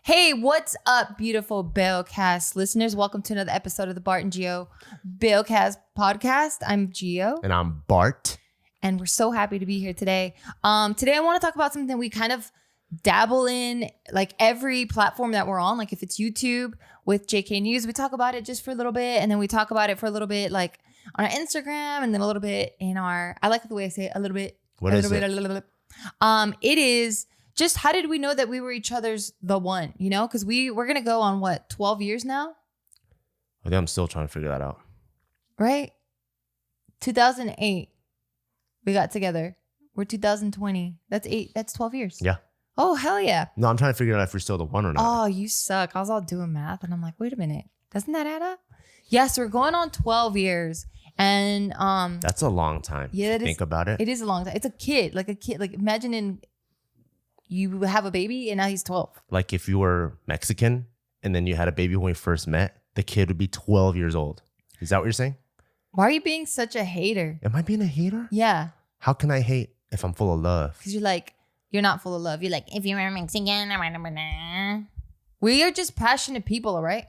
Hey, what's up, beautiful Bellcast listeners? Welcome to another episode of the Bart and Gio Bellcast podcast. I'm Gio. And I'm Bart. And we're so happy to be here today. Today I want to talk about something we kind of dabble in, like every platform that we're on. Like if it's YouTube with JK News, we talk about it just for a little bit. And then we talk about it for a little bit, like on our Instagram, and then a little bit in our, I like the way I say it, a little bit. What is it? A little bit. It is just, how did we know that we were each other's the one, you know? Because we're going to go on, what, 12 years now? I think I'm still trying to figure that out. Right? 2008, we got together. We're 2020. That's 12 years. Yeah. Oh, hell yeah. No, I'm trying to figure out if we're still the one or not. Oh, you suck. I was all doing math and I'm like, wait a minute. Doesn't that add up? Yes, we're going on 12 years. And that's a long time. Yeah, think about it. It is a long time. It's a kid. Like imagine you have a baby and now he's 12. Like if you were Mexican and then you had a baby when we first met, the kid would be 12 years old. Is that what you're saying? Why are you being such a hater? Am I being a hater? Yeah. How can I hate if I'm full of love? Because you're not full of love. You're like, if you were Mexican, we are just passionate people, all right?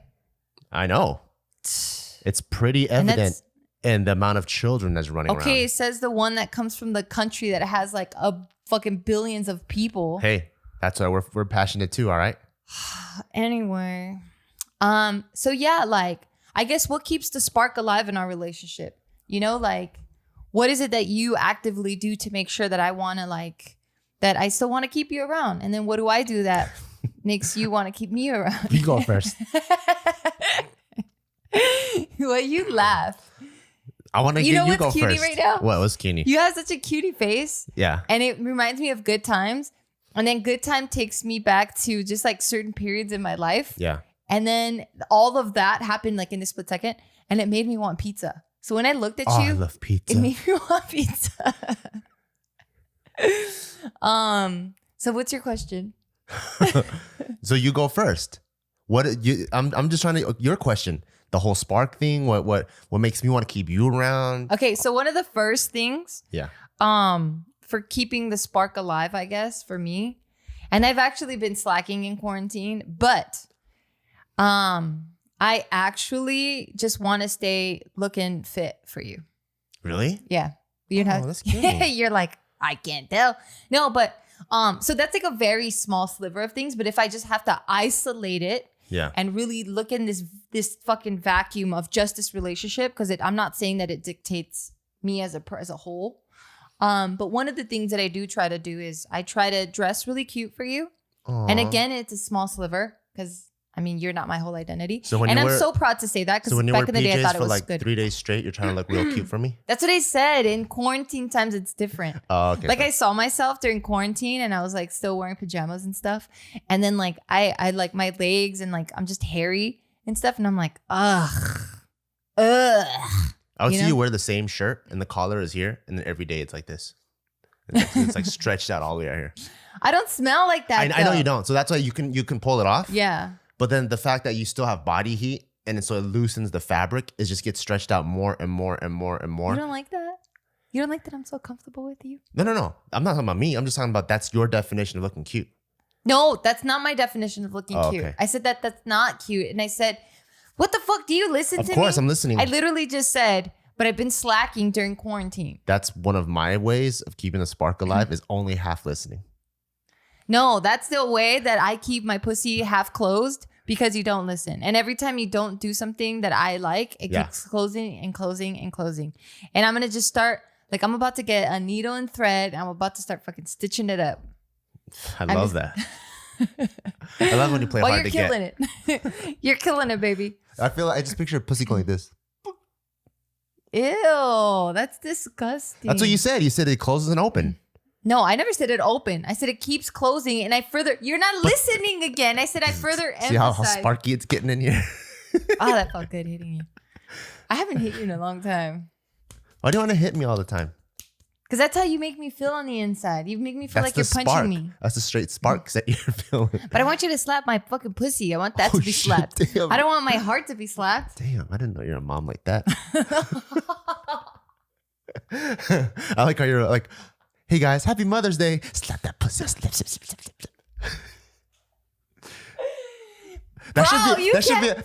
I know. It's pretty evident in the amount of children that's running around. Okay, it says the one that comes from the country that has like a fucking billions of people. Hey, that's why we're passionate too, all right? Anyway. So yeah, like, I guess what keeps the spark alive in our relationship? You know, like, what is it that you actively do to make sure that that I still want to keep you around? And then what do I do that makes you want to keep me around? You go first. Well, you laugh. I want to get you go cutie first. Right now? What was cutie? You have such a cutie face. Yeah. And it reminds me of good times. And then good time takes me back to just like certain periods in my life. Yeah. And then all of that happened like in a split second. And it made me want pizza. So when I looked at you, I love pizza. It made me want pizza. So what's your question? So you go first. I'm just trying to, your question, the whole spark thing, what makes me want to keep you around? Okay, so one of the first things, yeah, for keeping the spark alive, I guess, for me, and I've actually been slacking in quarantine, but I actually just want to stay looking fit for you. Really? Yeah. That's cute. You're like, I can't tell. No, but so that's like a very small sliver of things, but if I just have to isolate it, yeah, and really look in this fucking vacuum of just this relationship, because I'm not saying that it dictates me as a whole. But one of the things that I do try to do is I try to dress really cute for you. Aww. And again, it's a small sliver because I mean you're not my whole identity. So I'm so proud to say that because back in the day I thought it was like good. 3 days straight, you're trying to look real cute for me. That's what I said. In quarantine times, it's different. Oh, okay. Like I saw myself during quarantine, and I was like still wearing pajamas and stuff. And then like I like my legs and like I'm just hairy and stuff, and I'm like ugh. I would see you wear the same shirt, and the collar is here, and then every day it's like this. It's like stretched out all the way out here. I don't smell like that. I know you don't, so that's why you can pull it off. Yeah. But then the fact that you still have body heat, and so it loosens the fabric, it just gets stretched out more and more and more and more. You don't like that? You don't like that I'm so comfortable with you? No. I'm not talking about me. I'm just talking about that's your definition of looking cute. No, that's not my definition of looking cute. Okay. I said that's not cute. And I said, what the fuck? Do you listen to me? Of course, I'm listening. I literally just said, but I've been slacking during quarantine. That's one of my ways of keeping the spark alive is only half listening. No, that's the way that I keep my pussy half closed. Because you don't listen. And every time you don't do something that I like, it keeps closing and closing and closing. And I'm going to just start, like I'm about to get a needle and thread. And I'm about to start fucking stitching it up. I love that. I love when you play hard to get. You're killing it. You're killing it, baby. I feel like I just picture a pussy going like this. Ew, that's disgusting. That's what you said. You said it closes and open. No, I never said it open. I said it keeps closing, and you're not listening again. I said I further emphasize. See how sparky it's getting in here? Oh, that felt good hitting you. I haven't hit you in a long time. Why do you want to hit me all the time? Because that's how you make me feel on the inside. You make me feel like you're punching me. That's the straight sparks that you're feeling. But I want you to slap my fucking pussy. I want that to be slapped. Damn. I don't want my heart to be slapped. Damn, I didn't know you're a mom like that. I like how you're like, hey guys, happy Mother's Day. Slap that pussy. Slap. That Bro,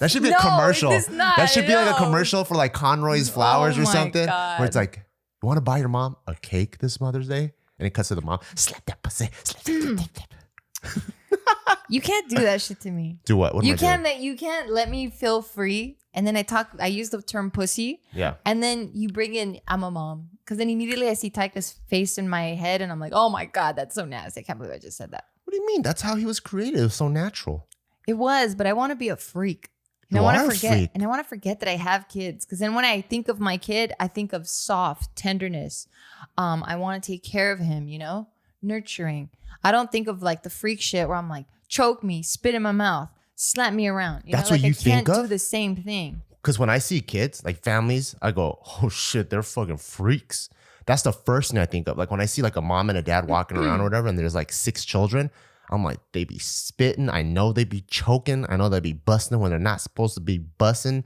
should be a no, commercial. it does not, That should be like a no. commercial for like Conroy's Flowers Oh or my something. God. Where it's like, you want to buy your mom a cake this Mother's Day? And it cuts to the mom. Slap that pussy. Slap, slap, slap, slap. You can't do that shit to me. Do what? What am I doing? You can't let me feel free. And then I use the term pussy. Yeah. And then you bring in, I'm a mom. Because then immediately I see Taika's face in my head and I'm like, oh my God, that's so nasty. I can't believe I just said that. What do you mean? That's how he was created. It was so natural. It was, but I want to be a freak. And You I want are to a forget. freak. And I want to forget that I have kids. Because then when I think of my kid, I think of soft tenderness. I want to take care of him, you know, nurturing. I don't think of like the freak shit where I'm like, choke me, spit in my mouth, slap me around. That's know? what Like, you I think can't of? do the same thing. Because when I see kids, like families, I go, oh shit, they're fucking freaks. That's the first thing I think of. Like when I see like a mom and a dad walking around or whatever, and there's like 6 children, I'm like, they be spitting. I know they be choking. I know they be busting when they're not supposed to be busting,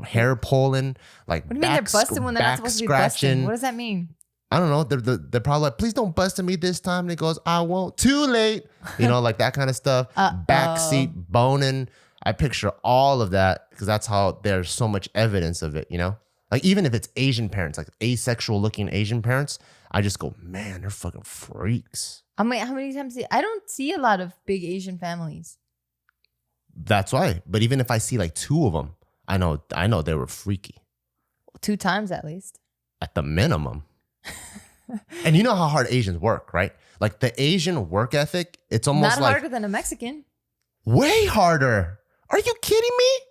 hair pulling, like What do you mean they're busting when they're not supposed to be busting? What does that mean? I don't know. They're probably like, please don't bust at me this time. And he goes, I won't. Too late. You know, like that kind of stuff. Backseat boning. I picture all of that because that's how there's so much evidence of it, you know? Like even if it's Asian parents, like asexual looking Asian parents, I just go, man, they're fucking freaks. I mean, how many times I don't see a lot of big Asian families. That's why. But even if I see like 2 of them, I know they were freaky. 2 times at least. At the minimum. And you know how hard Asians work, right? Like the Asian work ethic, it's almost Not like harder than a Mexican. way harder. Are you kidding me?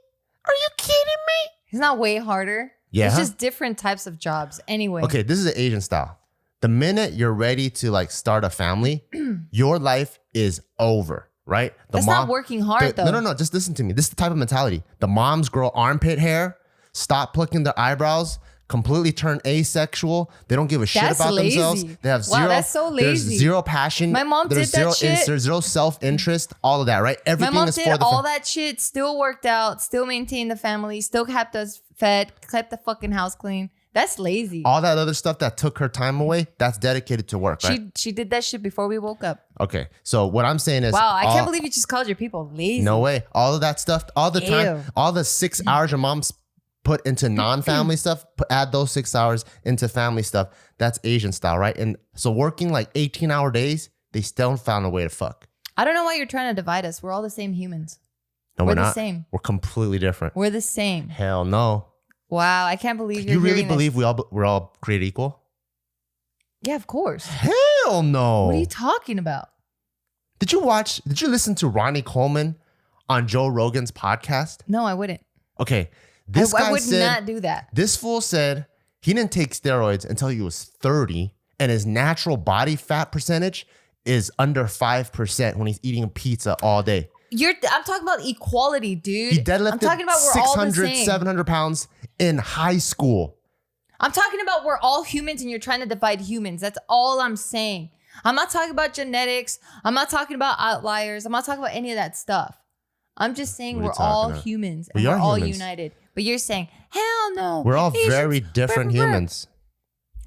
Are you kidding me? It's not way harder. Yeah. It's just different types of jobs. Anyway. Okay, this is an Asian style. The minute you're ready to like start a family, your life is over, right? That's not working hard though. No. Just listen to me. This is the type of mentality. The moms grow armpit hair, stop plucking their eyebrows, completely turn asexual. They don't give a shit That's about lazy. themselves. They have zero. Wow, that's so There's lazy. zero passion. My mom there's did that shit. There's zero self-interest. All of that, right? My Everything mom is did for the all that shit, still worked out, still maintained the family, still kept us fed, kept the fucking house clean. That's lazy. all that other stuff that took her time away. That's dedicated to work, right? She did that shit before we woke up. Okay, so what I'm saying is, Wow, I can't believe you just called your people lazy. No way. All of that stuff, all the time, Ew. all the 6 hours your mom's put into non-family stuff, add those 6 hours into family stuff. That's Asian style, right? And so working like 18-hour days, they still found a way to fuck. I don't know why you're trying to divide us. We're all the same humans. No, we're the not. same. We're completely different. We're the same. Hell no. Wow, I can't believe you're You really hearing this. believe we're all created equal? Yeah, of course. Hell no. What are you talking about? Did you listen to Ronnie Coleman on Joe Rogan's podcast? No, I wouldn't. Okay. This guy I would said, not do that. This fool said he didn't take steroids until he was 30 and his natural body fat percentage is under 5% when he's eating pizza all day. I'm talking about equality, dude. He deadlifted I'm talking about we're all the 600, same. 700 pounds in high school. I'm talking about we're all humans and you're trying to divide humans. That's all I'm saying. I'm not talking about genetics. I'm not talking about outliers. I'm not talking about any of that stuff. I'm just saying What are you we're all talking about? humans We and we're are all humans. united. But you're saying, hell no. We're all Asians, very different brr, brr, brr. humans.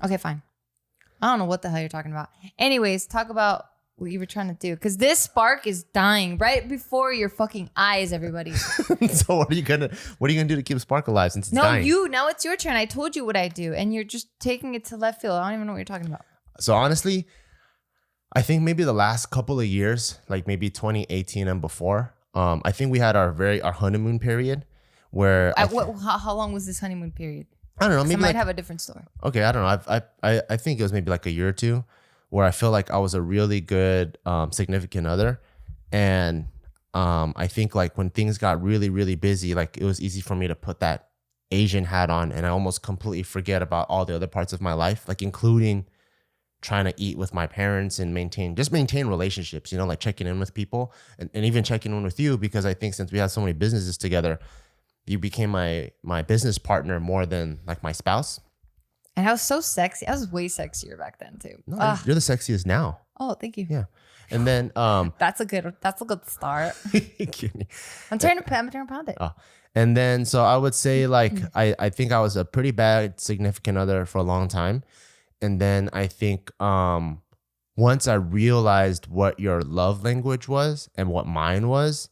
Okay, fine. I don't know what the hell you're talking about. Anyways, talk about what you were trying to do. Because this spark is dying right before your fucking eyes, everybody. So what are you gonna do to keep Spark alive since it's No, dying? now it's your turn. I told you what I do. And you're just taking it to left field. I don't even know what you're talking about. So honestly, I think maybe the last couple of years, like maybe 2018 and before, I think we had our honeymoon period where How long was this honeymoon period? I don't know, 'Cause maybe I might like, have a different story. okay, I don't know. I think it was maybe like a year or two where I feel like I was a really good significant other. And I think like when things got really, really busy, like it was easy for me to put that Asian hat on and I almost completely forget about all the other parts of my life, like including trying to eat with my parents and maintain relationships, you know, like checking in with people and even checking in with you, because I think since we had so many businesses together, you became my business partner more than like my spouse. And I was so sexy. I was way sexier back then too. No, you're the sexiest now. Oh, thank you. Yeah. And then That's a good start. kidding. I'm trying to pound it. Oh. And then so I would say like I think I was a pretty bad significant other for a long time. And then I think once I realized what your love language was and what mine was,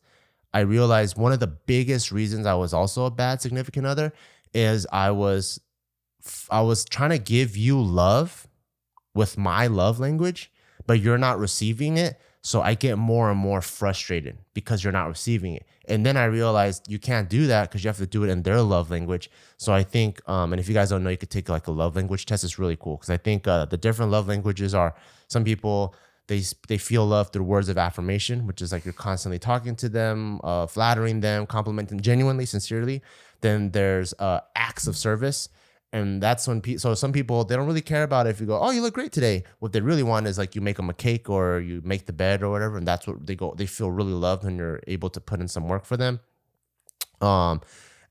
I realized one of the biggest reasons I was also a bad significant other is I was trying to give you love with my love language, but you're not receiving it. So I get more and more frustrated because you're not receiving it. And then I realized you can't do that because you have to do it in their love language. So I think, and if you guys don't know, you could take like a love language test. It's really cool because I think the different love languages are, some people, they feel love through words of affirmation, which is like you're constantly talking to them, flattering them, complimenting genuinely, sincerely. Then there's acts of service. And that's when so some people, they don't really care about it if you go, oh, you look great today. What they really want is like you make them a cake or you make the bed or whatever. And that's what they feel really loved when you're able to put in some work for them. And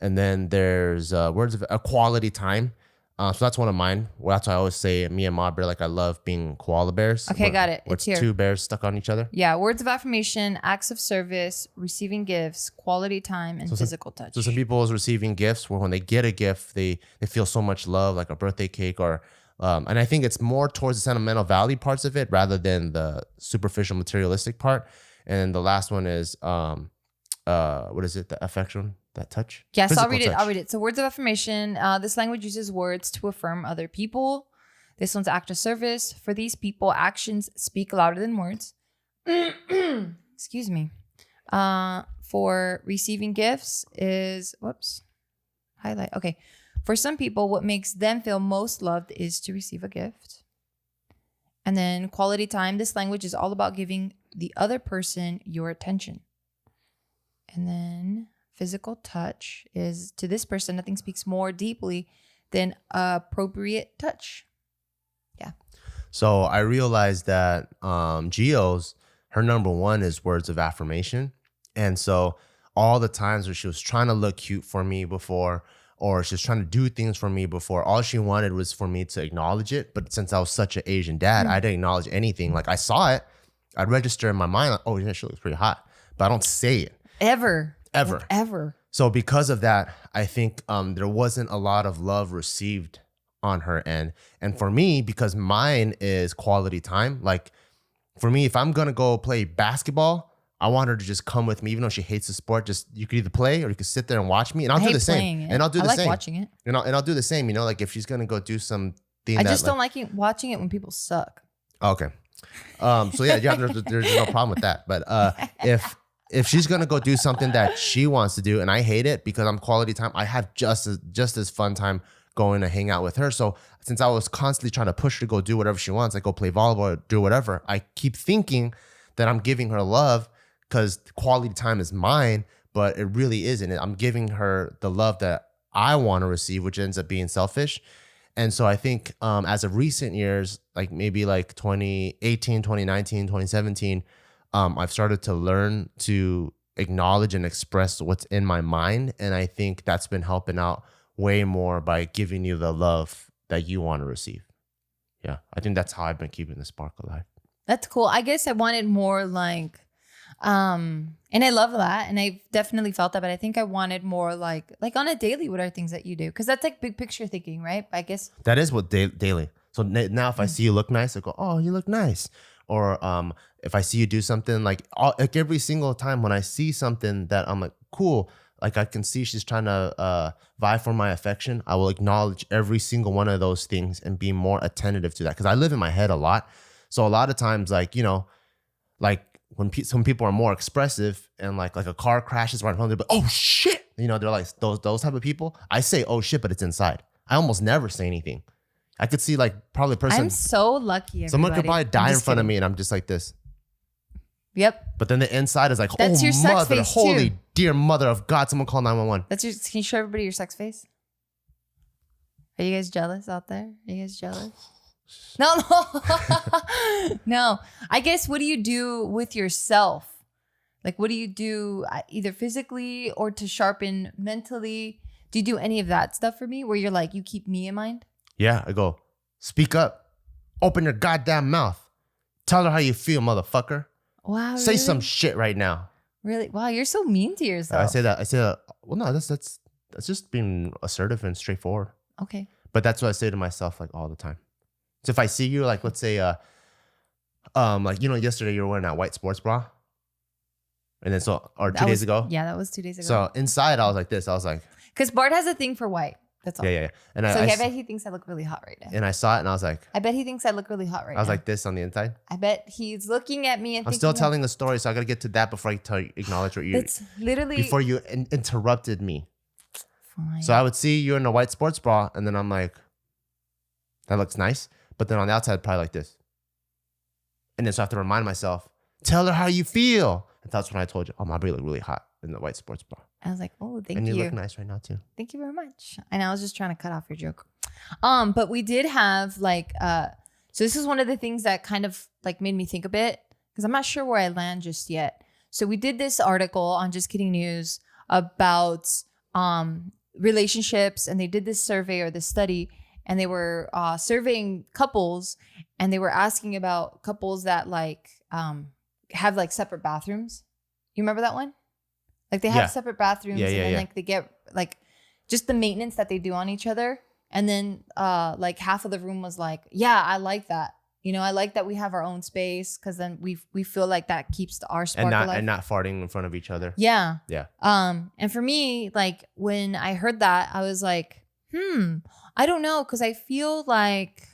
then there's words of quality time. So that's one of mine. Well, that's why I always say, me and Ma Bear, like I love being koala bears. Okay, got it. It's here. Two bears stuck on each other. Yeah, words of affirmation, acts of service, receiving gifts, quality time, and physical touch. So some people is receiving gifts where when they get a gift, they feel so much love, like a birthday cake or, and I think it's more towards the sentimental value parts of it rather than the superficial materialistic part. And the last one is, what is it? The affection. That touch? Yes, I'll read it. So words of affirmation. This language uses words to affirm other people. This one's act of service. For these people, actions speak louder than words. Excuse me. For receiving gifts is, highlight. Okay. For some people, what makes them feel most loved is to receive a gift. And then quality time. This language is all about giving the other person your attention. And then physical touch is, to this person, nothing speaks more deeply than appropriate touch. Yeah. So I realized that Gio's, her number one is words of affirmation. And so all the times where she was trying to look cute for me before, or she was trying to do things for me before, all she wanted was for me to acknowledge it. But since I was such an Asian dad, I didn't acknowledge anything. Like I saw it, I'd register in my mind, like, oh yeah, she looks pretty hot. But I don't say it. Ever. So because of that, I think there wasn't a lot of love received on her end. And for me, because mine is quality time, like for me, if I'm going to go play basketball, I want her to just come with me, even though she hates the sport. Just, you could either play or you could sit there and watch me, and I'll do the same. And I'll do the same. I like watching it. And I'll do the same, like if she's going to go do something. I just don't like watching it when people suck. Okay. So yeah, there's no problem with that. But if she's gonna go do something that she wants to do and I hate it because I'm quality time, I have just as fun time going to hang out with her. So since I was constantly trying to push her to go do whatever she wants, like go play volleyball or do whatever, I keep thinking that I'm giving her love because quality time is mine, but it really isn't. I'm giving her the love that I want to receive, which ends up being selfish. And so I think as of recent years, like maybe like 2018, 2019, 2017, I've started to learn to acknowledge and express what's in my mind. And I think that's been helping out way more by giving you the love that you want to receive. Yeah, I think that's how I've been keeping the spark alive. That's cool. I guess I wanted more like, and I love that. And I've definitely felt that, but I think I wanted more like on a daily, what are things that you do? Because that's like big picture thinking, right? I guess. That is what daily. So now if I see you look nice, I go, oh, you look nice. Or if I see you do something like every single time when I see something that I'm like, cool, like I can see she's trying to vie for my affection, I will acknowledge every single one of those things and be more attentive to that. Because I live in my head a lot. So a lot of times, like, like when some people are more expressive and like a car crashes right in front of them, but oh shit, they're like those type of people. I say, oh shit, but it's inside. I almost never say anything. I could see like probably a person. I'm so lucky. Everybody. Someone could probably die in front of me and I'm just like this. Yep. But then the inside is like, that's your sex mother, face holy too. Dear mother of God, someone call 911. Can you show everybody your sex face? Are you guys jealous out there? Are you guys jealous? No. No. I guess, what do you do with yourself? Like, what do you do either physically or to sharpen mentally? Do you do any of that stuff for me where you're like, you keep me in mind? Yeah, I go, speak up. Open your goddamn mouth. Tell her how you feel, motherfucker. Wow. Say some shit right now. Really? Wow, you're so mean to yourself. I say that. Well, no, that's just being assertive and straightforward. Okay. But that's what I say to myself like all the time. So if I see you, like let's say, like yesterday you were wearing that white sports bra. And then or 2 days ago. Yeah, that was 2 days ago. So inside, I was like this. I was like, because Bart has a thing for white. That's all. Yeah. And so I bet he thinks I look really hot right now. And I saw it and I was like, I bet he thinks I look really hot right now. I was like this on the inside. I bet he's looking at me and I'm still telling the story, so I got to get to that before I acknowledge what you. It's literally before you interrupted me. Fine. So I would see you in a white sports bra, and then I'm like, that looks nice. But then on the outside, probably like this. And then so I have to remind myself, tell her how you feel. And that's when I told you, oh, my body look really hot in the white sports bra. I was like, oh, thank you. And you look nice right now too. Thank you very much. And I was just trying to cut off your joke. But we did have like, so this is one of the things that kind of like made me think a bit, because I'm not sure where I land just yet. So we did this article on Just Kidding News about relationships, and they did this survey or this study, and they were surveying couples, and they were asking about couples that like have like separate bathrooms. You remember that one? Like they have separate bathrooms, and then like they get like just the maintenance that they do on each other. And then like half of the room was like, yeah, I like that. You know, I like that we have our own space, because then we feel like that keeps our spark alive. And not farting in front of each other. Yeah. Yeah. And for me, like when I heard that, I was like, I don't know, because I feel like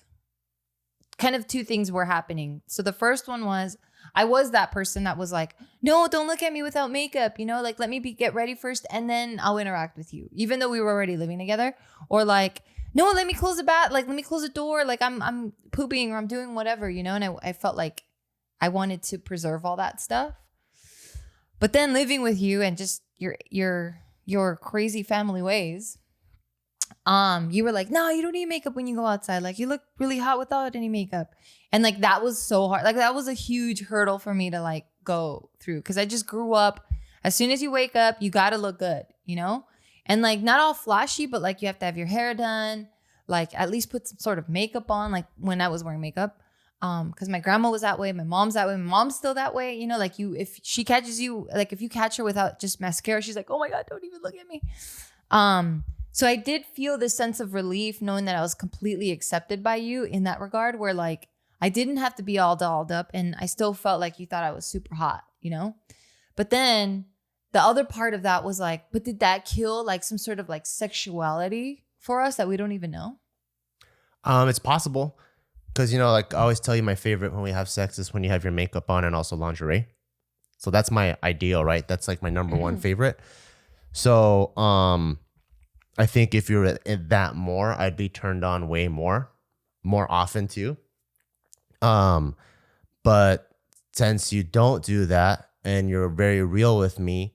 kind of two things were happening. So the first one was, I was that person that was like, no, don't look at me without makeup. You know, like let me get ready first, and then I'll interact with you, even though we were already living together. Or like, no, let me close let me close the door. Like I'm pooping or I'm doing whatever, you know? And I felt like I wanted to preserve all that stuff. But then living with you and just your crazy family ways, you were like, no, you don't need makeup when you go outside. Like you look really hot without any makeup. And like, that was so hard. Like that was a huge hurdle for me to like go through. Cause I just grew up, as soon as you wake up, you got to look good, you know? And like, not all flashy, but like you have to have your hair done, like at least put some sort of makeup on, like when I was wearing makeup. Cause my grandma was that way. My mom's that way. My mom's still that way. You know, like if she catches you, like if you catch her without just mascara, she's like, oh my God, don't even look at me. So I did feel this sense of relief knowing that I was completely accepted by you in that regard, where like, I didn't have to be all dolled up, and I still felt like you thought I was super hot, you know? But then the other part of that was like, but did that kill like some sort of like sexuality for us that we don't even know? It's possible. Because, you know, like I always tell you, my favorite when we have sex is when you have your makeup on and also lingerie. So that's my ideal, right? That's like my number one favorite. So I think if you're in that more, I'd be turned on way more often too. But since you don't do that and you're very real with me.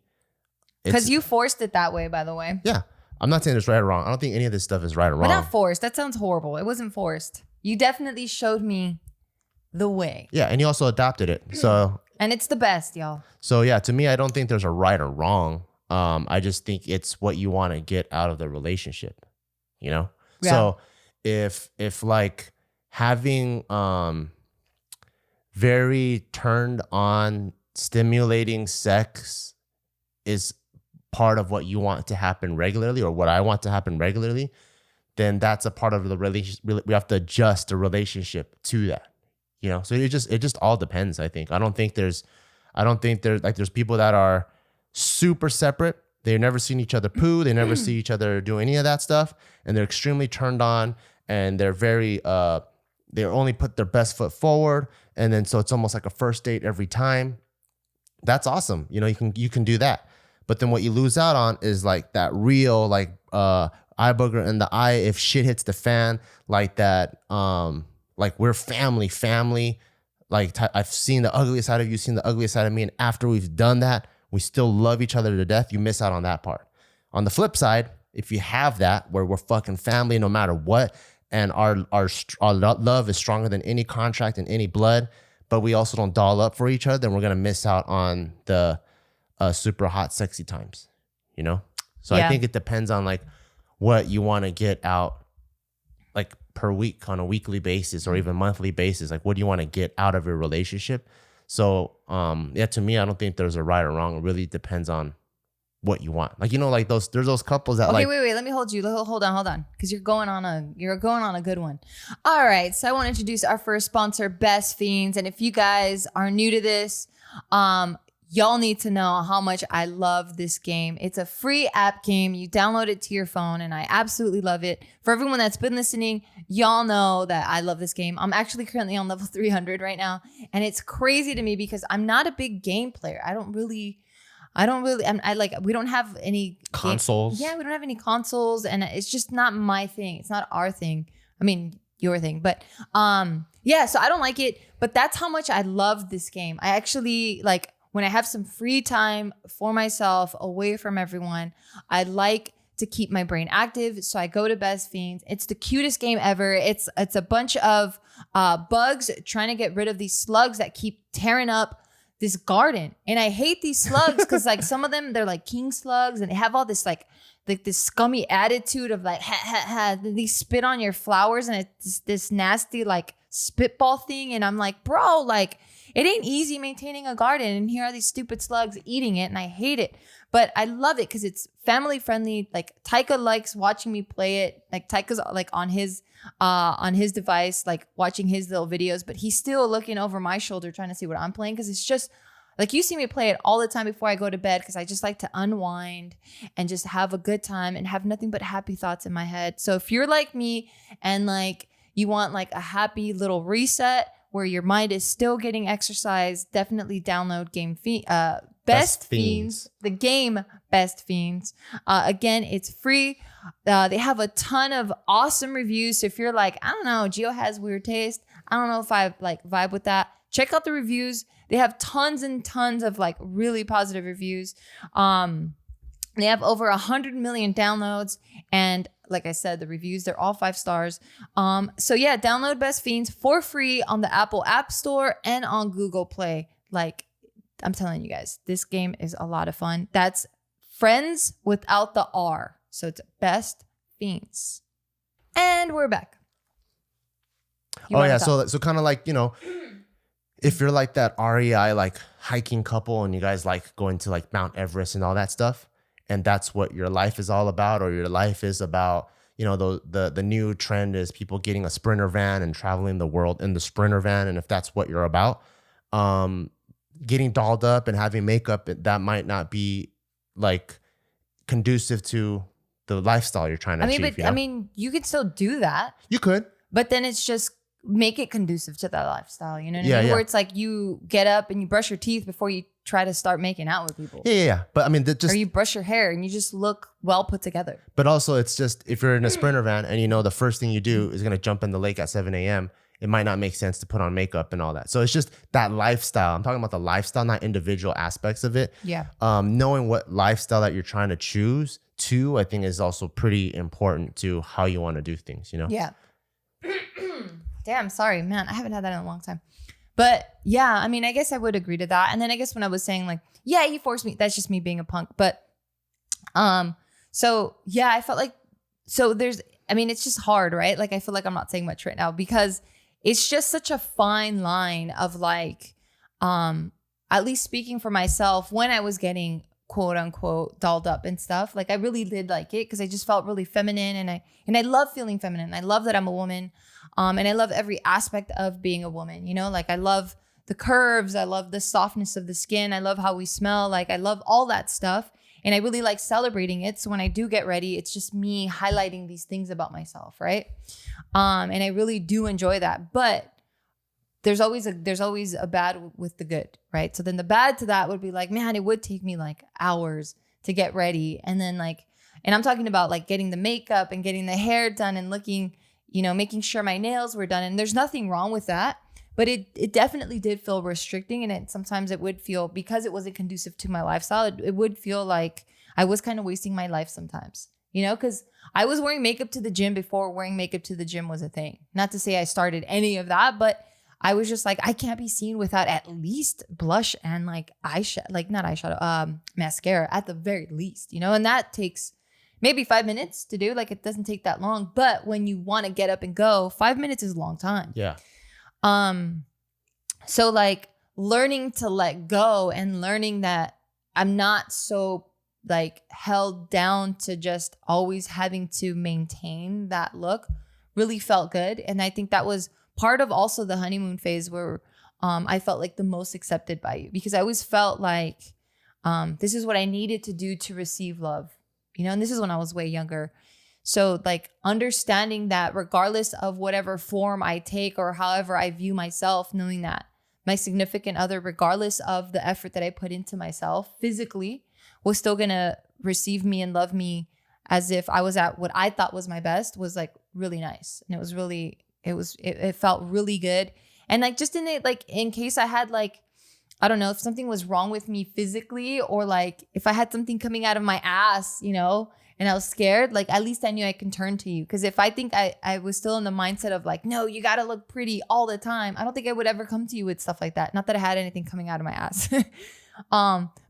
Because you forced it that way, by the way. Yeah. I'm not saying it's right or wrong. I don't think any of this stuff is right or wrong. But not forced. That sounds horrible. It wasn't forced. You definitely showed me the way. Yeah. And you also adopted it. So. And it's the best, y'all. So yeah, to me, I don't think there's a right or wrong. I just think it's what you want to get out of the relationship, you know? Yeah. So if like having very turned on stimulating sex is part of what you want to happen regularly, or what I want to happen regularly, then that's a part of the relationship. We have to adjust the relationship to that, you know? So it just all depends, I think. I don't think there's people that are super separate. They've never seen each other poo. They never see each other do any of that stuff. And they're extremely turned on, and they're very, they only put their best foot forward. And then, so it's almost like a first date every time. That's awesome. You know, you can do that. But then what you lose out on is like that real, like, eye booger in the eye if shit hits the fan, like that. Like we're family. Like I've seen the ugliest side of you, seen the ugliest side of me. And after we've done that, we still love each other to death. You miss out on that part. On the flip side, if you have that where we're fucking family no matter what, and our love is stronger than any contract and any blood, but we also don't doll up for each other, then we're going to miss out on the super hot, sexy times, you know? So yeah. I think it depends on like what you want to get out like per week, on a weekly basis or even monthly basis. Like what do you want to get out of your relationship? So yeah, to me, I don't think there's a right or wrong. It really depends on what you want. Like, you know, like there's those couples that wait, let me hold you. Hold on. Because you're going on a good one. All right. So I want to introduce our first sponsor, Best Fiends. And if you guys are new to this, y'all need to know how much I love this game. It's a free app game. You download it to your phone, and I absolutely love it. For everyone that's been listening, y'all know that I love this game. I'm actually currently on level 300 right now, and it's crazy to me because I'm not a big game player. We don't have any consoles. We don't have any consoles, and it's just not my thing. It's not our thing. I mean, your thing, but so I don't like it, but that's how much I love this game. I actually like when I have some free time for myself away from everyone, I like to keep my brain active. So I go to Best Fiends. It's the cutest game ever. It's a bunch of bugs trying to get rid of these slugs that keep tearing up this garden. And I hate these slugs because like some of them, they're like king slugs and they have all this like this scummy attitude of like, they spit on your flowers and it's this nasty like spitball thing. And I'm like, bro, like it ain't easy maintaining a garden. And here are these stupid slugs eating it. And I hate it. But I love it because it's family friendly. Like Taika likes watching me play it. Like Taika's like on his device, like watching his little videos, but he's still looking over my shoulder trying to see what I'm playing. Cause it's just like, you see me play it all the time before I go to bed. Cause I just like to unwind and just have a good time and have nothing but happy thoughts in my head. So if you're like me and like, you want like a happy little reset where your mind is still getting exercise, definitely download Best Fiends, the game Best Fiends. Again, it's free. They have a ton of awesome reviews. So if you're like, I don't know, Gio has weird taste, I don't know if I like vibe with that, check out the reviews. They have tons and tons of like really positive reviews. They have over 100 million downloads. And like I said, the reviews, they're all 5 stars. So yeah, download Best Fiends for free on the Apple App Store and on Google Play. Like, I'm telling you guys, this game is a lot of fun. That's friends without the R. So it's Best Fiends. And we're back. So kind of like, you know, if you're like that REI like hiking couple and you guys like going to like Mount Everest and all that stuff, and that's what your life is all about, or your life is about, you know, the new trend is people getting a Sprinter van and traveling the world in the Sprinter van. And if that's what you're about, getting dolled up and having makeup, that might not be like conducive to the lifestyle you're trying to achieve. But you know? I mean, you could still do that. You could. But then it's just make it conducive to that lifestyle. You know what I mean? Yeah. Where it's like you get up and you brush your teeth before you try to start making out with people. Yeah. But I mean, or you brush your hair and you just look well put together. But also it's just, if you're in a Sprinter van and you know the first thing you do is going to jump in the lake at 7 a.m., it might not make sense to put on makeup and all that. So it's just that lifestyle. I'm talking about the lifestyle, not individual aspects of it. Yeah. Knowing what lifestyle that you're trying to choose I think is also pretty important to how you want to do things, you know? Yeah. Damn, sorry, man. I haven't had that in a long time. But yeah, I mean, I guess I would agree to that. And then I guess when I was saying like, yeah, he forced me, that's just me being a punk. But so yeah, I felt like, it's just hard, right? Like, I feel like I'm not saying much right now because it's just such a fine line of like, at least speaking for myself, when I was getting quote unquote dolled up and stuff, like I really did like it because I just felt really feminine, and I love feeling feminine. I love that I'm a woman, and I love every aspect of being a woman, you know, like I love the curves, I love the softness of the skin, I love how we smell, like I love all that stuff, and I really like celebrating it. So when I do get ready, it's just me highlighting these things about myself, right? And I really do enjoy that. But there's always a bad with the good, right? So then the bad to that would be like, man, it would take me like hours to get ready. And then like, and I'm talking about like getting the makeup and getting the hair done and looking, you know, making sure my nails were done. And there's nothing wrong with that, but it definitely did feel restricting. And sometimes it would feel, because it wasn't conducive to my lifestyle, it would feel like I was kind of wasting my life sometimes, you know, because I was wearing makeup to the gym before wearing makeup to the gym was a thing. Not to say I started any of that, but I was just like, I can't be seen without at least blush and like mascara at the very least, you know, and that takes maybe 5 minutes to do. Like, it doesn't take that long, but when you want to get up and go, 5 minutes is a long time. Yeah. So like learning to let go and learning that I'm not so like held down to just always having to maintain that look really felt good. And I think that was part of also the honeymoon phase where I felt like the most accepted by you, because I always felt like this is what I needed to do to receive love, you know, and this is when I was way younger. So like understanding that regardless of whatever form I take or however I view myself, knowing that my significant other, regardless of the effort that I put into myself physically, was still going to receive me and love me as if I was at what I thought was my best, was like really nice. And it was really, it felt really good. And like, just in it, like in case I had like, I don't know, if something was wrong with me physically, or like if I had something coming out of my ass, you know, and I was scared, like at least I knew I can turn to you. Because if I think I was still in the mindset of like, no, you got to look pretty all the time, I don't think I would ever come to you with stuff like that. Not that I had anything coming out of my ass.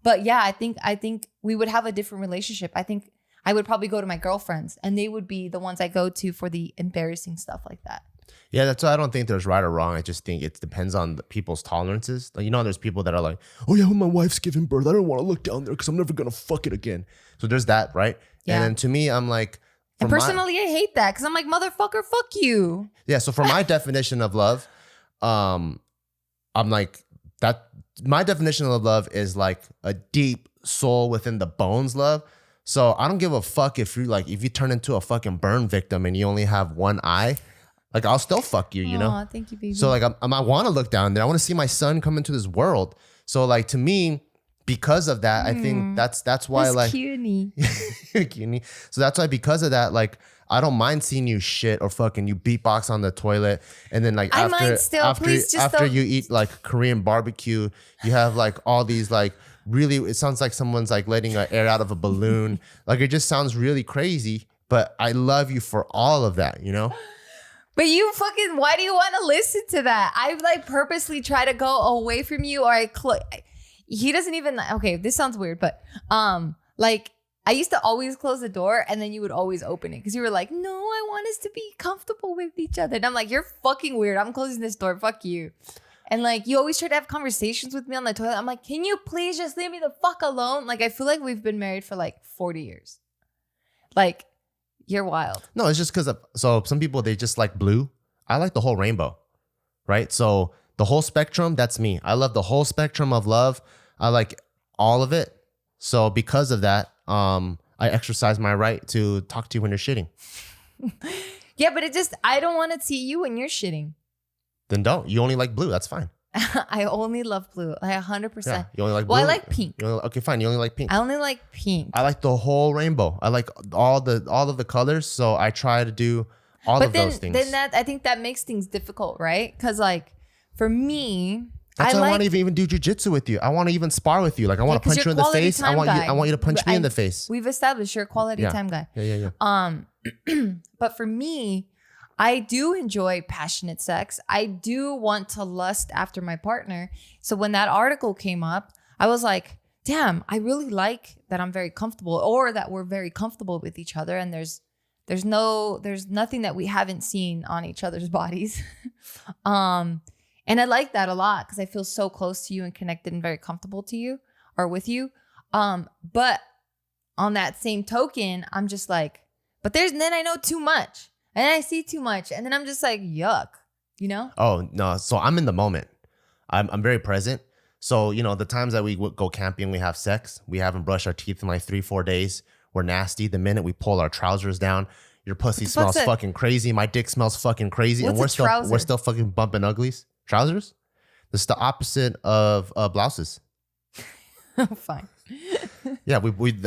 But yeah, I think we would have a different relationship. I think I would probably go to my girlfriends and they would be the ones I go to for the embarrassing stuff like that. Yeah, that's why I don't think there's right or wrong. I just think it depends on the people's tolerances. Like, you know, there's people that are like, oh yeah, when my wife's giving birth, I don't want to look down there because I'm never going to fuck it again. So there's that, right? Yeah. And then to me, I'm like... And personally, I hate that because I'm like, motherfucker, fuck you. Yeah, so for my definition of love, I'm like, that. My definition of love is like a deep soul within the bones love. So I don't give a fuck if you turn into a fucking burn victim and you only have one eye. Like, I'll still fuck you, you know? Aw, thank you, baby. So, like, I want to look down there. I want to see my son come into this world. So, like, to me, because of that, I think that's why, that's like... cutie. Cutie. So, that's why, because of that, like, I don't mind seeing you shit or fucking you beatbox on the toilet. And then, like, after you eat, like, Korean barbecue, you have, like, all these, like, really... It sounds like someone's, like, letting air out of a balloon. Like, it just sounds really crazy. But I love you for all of that, you know? But you fucking, why do you want to listen to that? I like purposely try to go away from you, or he doesn't even, okay, this sounds weird, but like I used to always close the door and then you would always open it because you were like, no, I want us to be comfortable with each other. And I'm like, you're fucking weird. I'm closing this door. Fuck you. And like, you always try to have conversations with me on the toilet. I'm like, can you please just leave me the fuck alone? Like, I feel like we've been married for like 40 years. Like, you're wild. No, it's just because so some people, they just like blue. I like the whole rainbow, right? So the whole spectrum, that's me. I love the whole spectrum of love. I like all of it. So because of that, I exercise my right to talk to you when you're shitting. Yeah, but I don't want to see you when you're shitting. Then don't. You only like blue. That's fine. I only love blue. I 100%. Yeah, you only like blue. Well, I like pink. Okay, fine. You only like pink. I only like pink. I like the whole rainbow. I like all of the colors. So I try to do all of those things. Then I think that makes things difficult, right? Because like for me, that's why I want to even do jujitsu with you. I want to even spar with you. Like, I want to punch you in the face. I want you to punch me in the face. We've established you're a quality time guy. Yeah. But for me, I do enjoy passionate sex. I do want to lust after my partner. So when that article came up, I was like, damn, I really like that I'm very comfortable, or that we're very comfortable with each other. And there's nothing that we haven't seen on each other's bodies. And I like that a lot because I feel so close to you and connected and very comfortable to you or with you. But on that same token, I'm just like, then I know too much. And I see too much. And then I'm just like, yuck, you know? Oh, no. So I'm in the moment. I'm very present. So, you know, the times that we go camping, we have sex. We haven't brushed our teeth in like 3-4 days. We're nasty. The minute we pull our trousers down, your pussy smells fucking crazy. My dick smells fucking crazy. What's and we're still fucking bumping uglies. Trousers? That's the opposite of blouses. Fine. Yeah,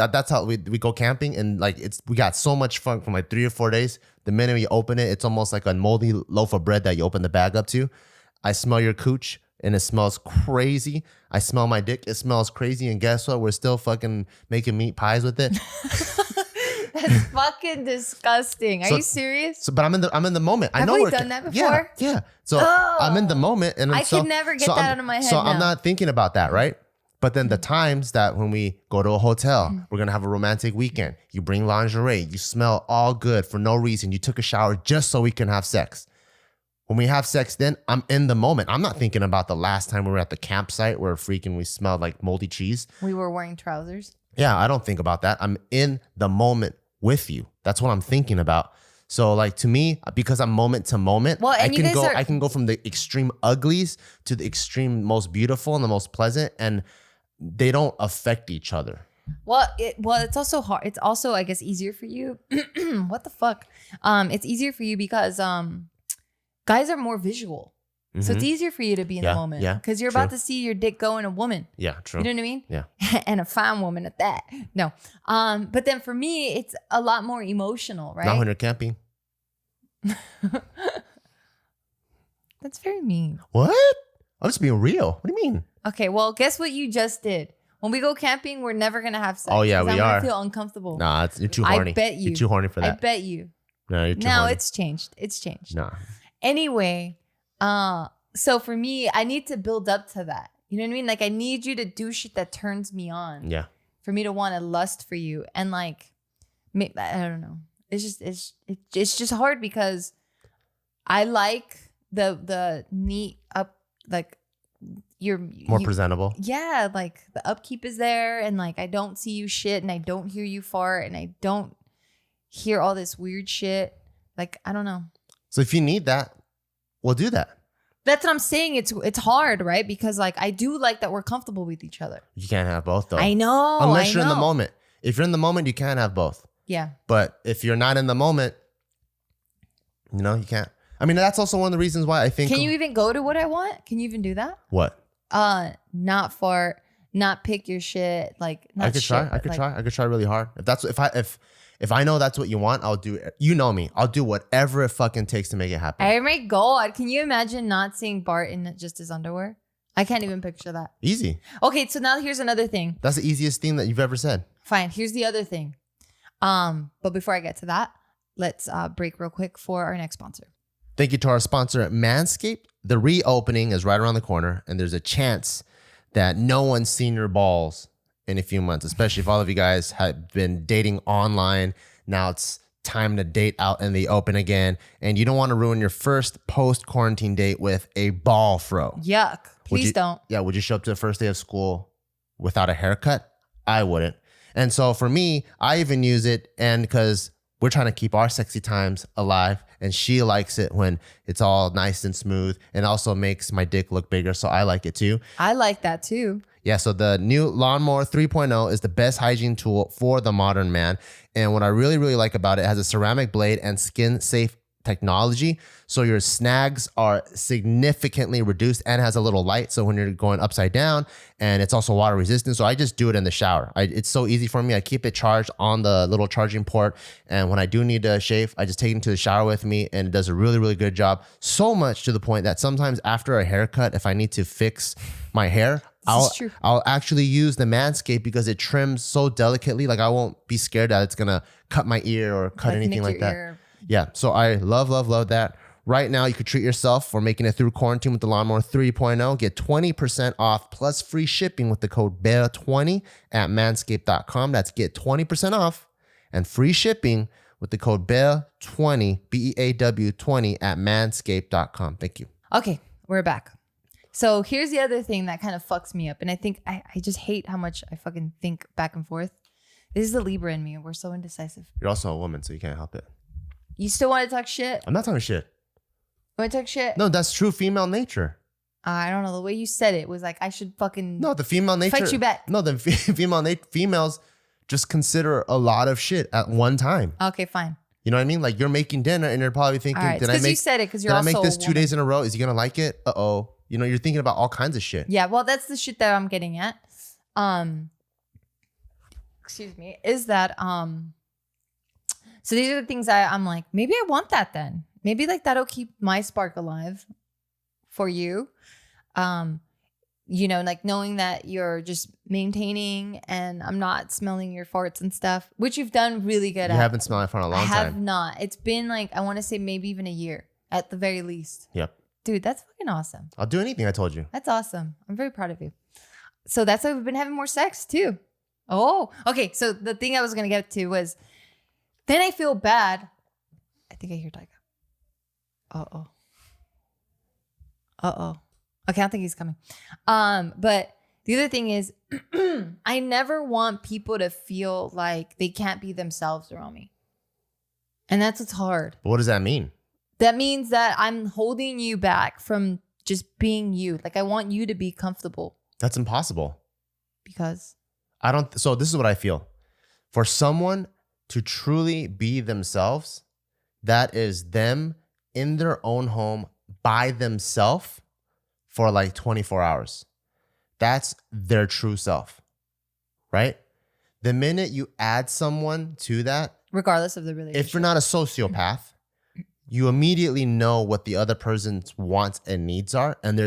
that's how we go camping, and like we got so much fun from like 3 or 4 days. The minute we open it, it's almost like a moldy loaf of bread that you open the bag up to. I smell your cooch and it smells crazy. I smell my dick, it smells crazy, and guess what? We're still fucking making meat pies with it. That's fucking disgusting. Are you serious? But I'm in the moment. Have we done that before? Yeah. So I'm in the moment, and I could never get that out of my head. So I'm not thinking about that, right? But then the times that when we go to a hotel, we're going to have a romantic weekend. You bring lingerie. You smell all good for no reason. You took a shower just so we can have sex. When we have sex, then I'm in the moment. I'm not thinking about the last time we were at the campsite where we smelled like moldy cheese. We were wearing trousers. Yeah, I don't think about that. I'm in the moment with you. That's what I'm thinking about. So like to me, because I'm moment to moment, Well, and I can go from the extreme uglies to the extreme most beautiful and the most pleasant, and they don't affect each other. Well, it's also hard. It's also, I guess, easier for you. What the fuck? It's easier for you because guys are more visual. So it's easier for you to be in the moment. Yeah. Because you're about to see your dick go in a woman. Yeah, true. You know what I mean? Yeah. And a fine woman at that. No. But then for me, it's a lot more emotional, right? Not when you're camping. That's very mean. What? I'm just being real. What do you mean? Okay, well, guess what you just did? When we go camping, we're never gonna have sex. Oh yeah, we I'm are. gonna feel uncomfortable. Nah, you're too horny. I bet you. You're too horny for that. I bet you. No, you're too Now horny. it's changed. It's changed. Nah. Anyway, so for me, I need to build up to that. You know what I mean? Like I need you to do shit that turns me on. Yeah. For me to want to lust for you, and like, I don't know. It's just hard because I like the neat up, like you're More presentable. Yeah, like the upkeep is there, and like I don't see you shit, and I don't hear you fart, and I don't hear all this weird shit. Like I don't know. So if you need that, we'll do that. That's what I'm saying. It's hard, right? Because like I do like that we're comfortable with each other. You can't have both though. I know. Unless you're in the moment. If you're in the moment, you can't have both. Yeah. But if you're not in the moment, you know, you can't. I mean, that's also one of the reasons why I think. Can you even go to what I want? Can you even do that? What? Not fart, not pick your shit. Like not I could try. I could try really hard. If I know that's what you want, I'll do it. You know me. I'll do whatever it fucking takes to make it happen. Oh my God. Can you imagine not seeing Bart in just his underwear? I can't even picture that. Easy. Okay, so now here's another thing. That's the easiest thing that you've ever said. Fine. Here's the other thing. But before I get to that, let's break real quick for our next sponsor. Thank you to our sponsor, Manscaped. The reopening is right around the corner, and there's a chance that no one's seen your balls in a few months, especially if all of you guys have been dating online. Now it's time to date out in the open again, and you don't want to ruin your first post-quarantine date with a ball fro. Yuck. Please don't. Yeah, would you show up to the first day of school without a haircut? I wouldn't. And so for me, I even use it, and because we're trying to keep our sexy times alive, and she likes it when it's all nice and smooth, and also makes my dick look bigger, so I like it too. I like that too. Yeah, so the new Lawnmower 3.0 is the best hygiene tool for the modern man. And what I really, really like about it has a ceramic blade and skin-safe technology. So your snags are significantly reduced, and has a little light. So when you're going upside down, and it's also water resistant. So I just do it in the shower. It's so easy for me. I keep it charged on the little charging port. And when I do need to shave, I just take it into the shower with me, and it does a really, really good job. So much to the point that sometimes after a haircut, if I need to fix my hair, I'll actually use the Manscaped because it trims so delicately. Like I won't be scared that it's gonna cut my ear or cut anything like that. Yeah, so I love that. Right now, you could treat yourself for making it through quarantine with the Lawnmower 3.0. Get 20% off plus free shipping with the code BEAR20 at manscaped.com. That's get 20% off and free shipping with the code BEAR20, BEAW20 at manscaped.com. Thank you. Okay, we're back. So here's the other thing that kind of fucks me up. And I think I just hate how much I fucking think back and forth. This is the Libra in me. We're so indecisive. You're also a woman, so you can't help it. You still want to talk shit? I'm not talking shit. You want to talk shit? No, that's true female nature. I don't know. The way you said it was like I should fucking the female nature. fight you back. No, the females just consider a lot of shit at one time. Okay, fine. You know what I mean? Like you're making dinner and you're probably thinking, right. did I make? You said it because you're did also I make this 2 days in a row? Is he gonna like it? Uh-oh. You know, you're thinking about all kinds of shit. Yeah, well, that's the shit that I'm getting at. Excuse me. Is that so these are the things I'm like, maybe I want that then. Maybe like that'll keep my spark alive for you. You know, like knowing that you're just maintaining and I'm not smelling your farts and stuff, which you've done really good at. You haven't smelled it for a long time. I have not. It's been like, I want to say maybe even a year at the very least. Yep. Dude, that's fucking awesome. I'll do anything I told you. That's awesome. I'm very proud of you. So that's why we've been having more sex too. Oh, okay. So the thing I was going to get to was then I feel bad. I think I hear Tyga. Uh-oh. Okay, I don't think he's coming. But the other thing is I never want people to feel like they can't be themselves around me. And that's what's hard. But what does that mean? That means that I'm holding you back from just being you. Like I want you to be comfortable. That's impossible. Because So this is what I feel. For someone to truly be themselves, that is them in their own home by themselves for like 24 hours. That's their true self, right? The minute you add someone to that, regardless of the relationship, if you're not a sociopath, you immediately know what the other person's wants and needs are. And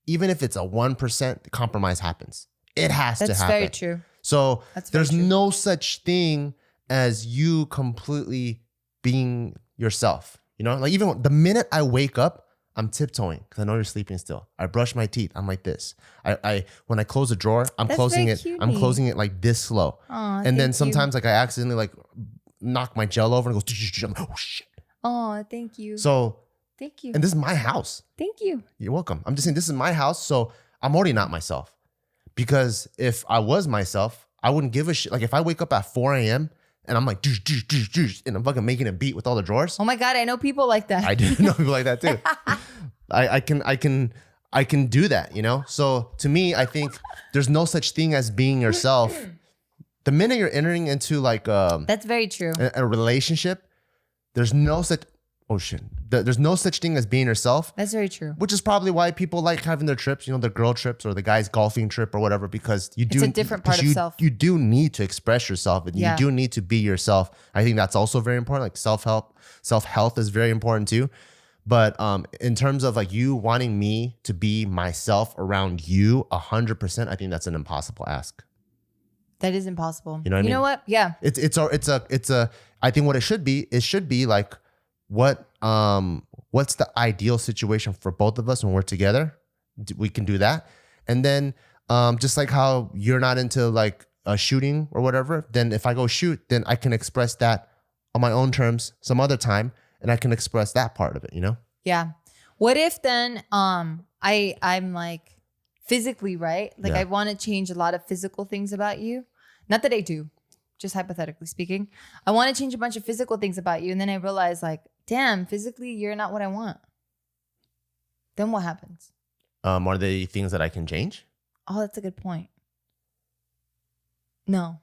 even if it's a 1%, compromise happens. It has to happen. That's very true. So there's true. no such thing as you completely being yourself. You know, like even the minute I wake up, I'm tiptoeing because I know you're sleeping still. I brush my teeth. I'm like this. When I close a drawer, I'm closing it. Cutie. I'm closing it like this slow. Aw, and then sometimes like I accidentally like knock my gel over and it goes, I'm like, oh shit. Oh, thank you. So thank you. And this is my house. Thank you. You're welcome. I'm just saying this is my house. So I'm already not myself. Because if I was myself, I wouldn't give a shit. Like if I wake up at 4 a.m. and I'm like, and I'm fucking making a beat with all the drawers. Oh my God, I know people like that. I do know people like that too. I can do that, you know? So to me, I think there's no such thing as being yourself. The minute you're entering into like that's very true. A relationship, there's no such there's no such thing as being yourself. That's very true. Which is probably why people like having their trips, you know, their girl trips or the guy's golfing trip or whatever, because it's a different part of self. You do need to express yourself and you do need to be yourself. I think that's also very important. Like self-health is very important too. But in terms of like you wanting me to be myself around you 100%, I think that's an impossible ask. That is impossible. You know what I mean? You know what? Yeah. It's a I think what it should be like what's the ideal situation for both of us when we're together? We can do that. And then just like how you're not into like a shooting or whatever, then if I go shoot, then I can express that on my own terms some other time and I can express that part of it, you know? Yeah. What if then I'm like physically, right? Like I want to change a lot of physical things about you. Not that I do, just hypothetically speaking. I want to change a bunch of physical things about you. And then I realize like, damn, physically, you're not what I want. Then what happens? Are they things that I can change? Oh, that's a good point. No.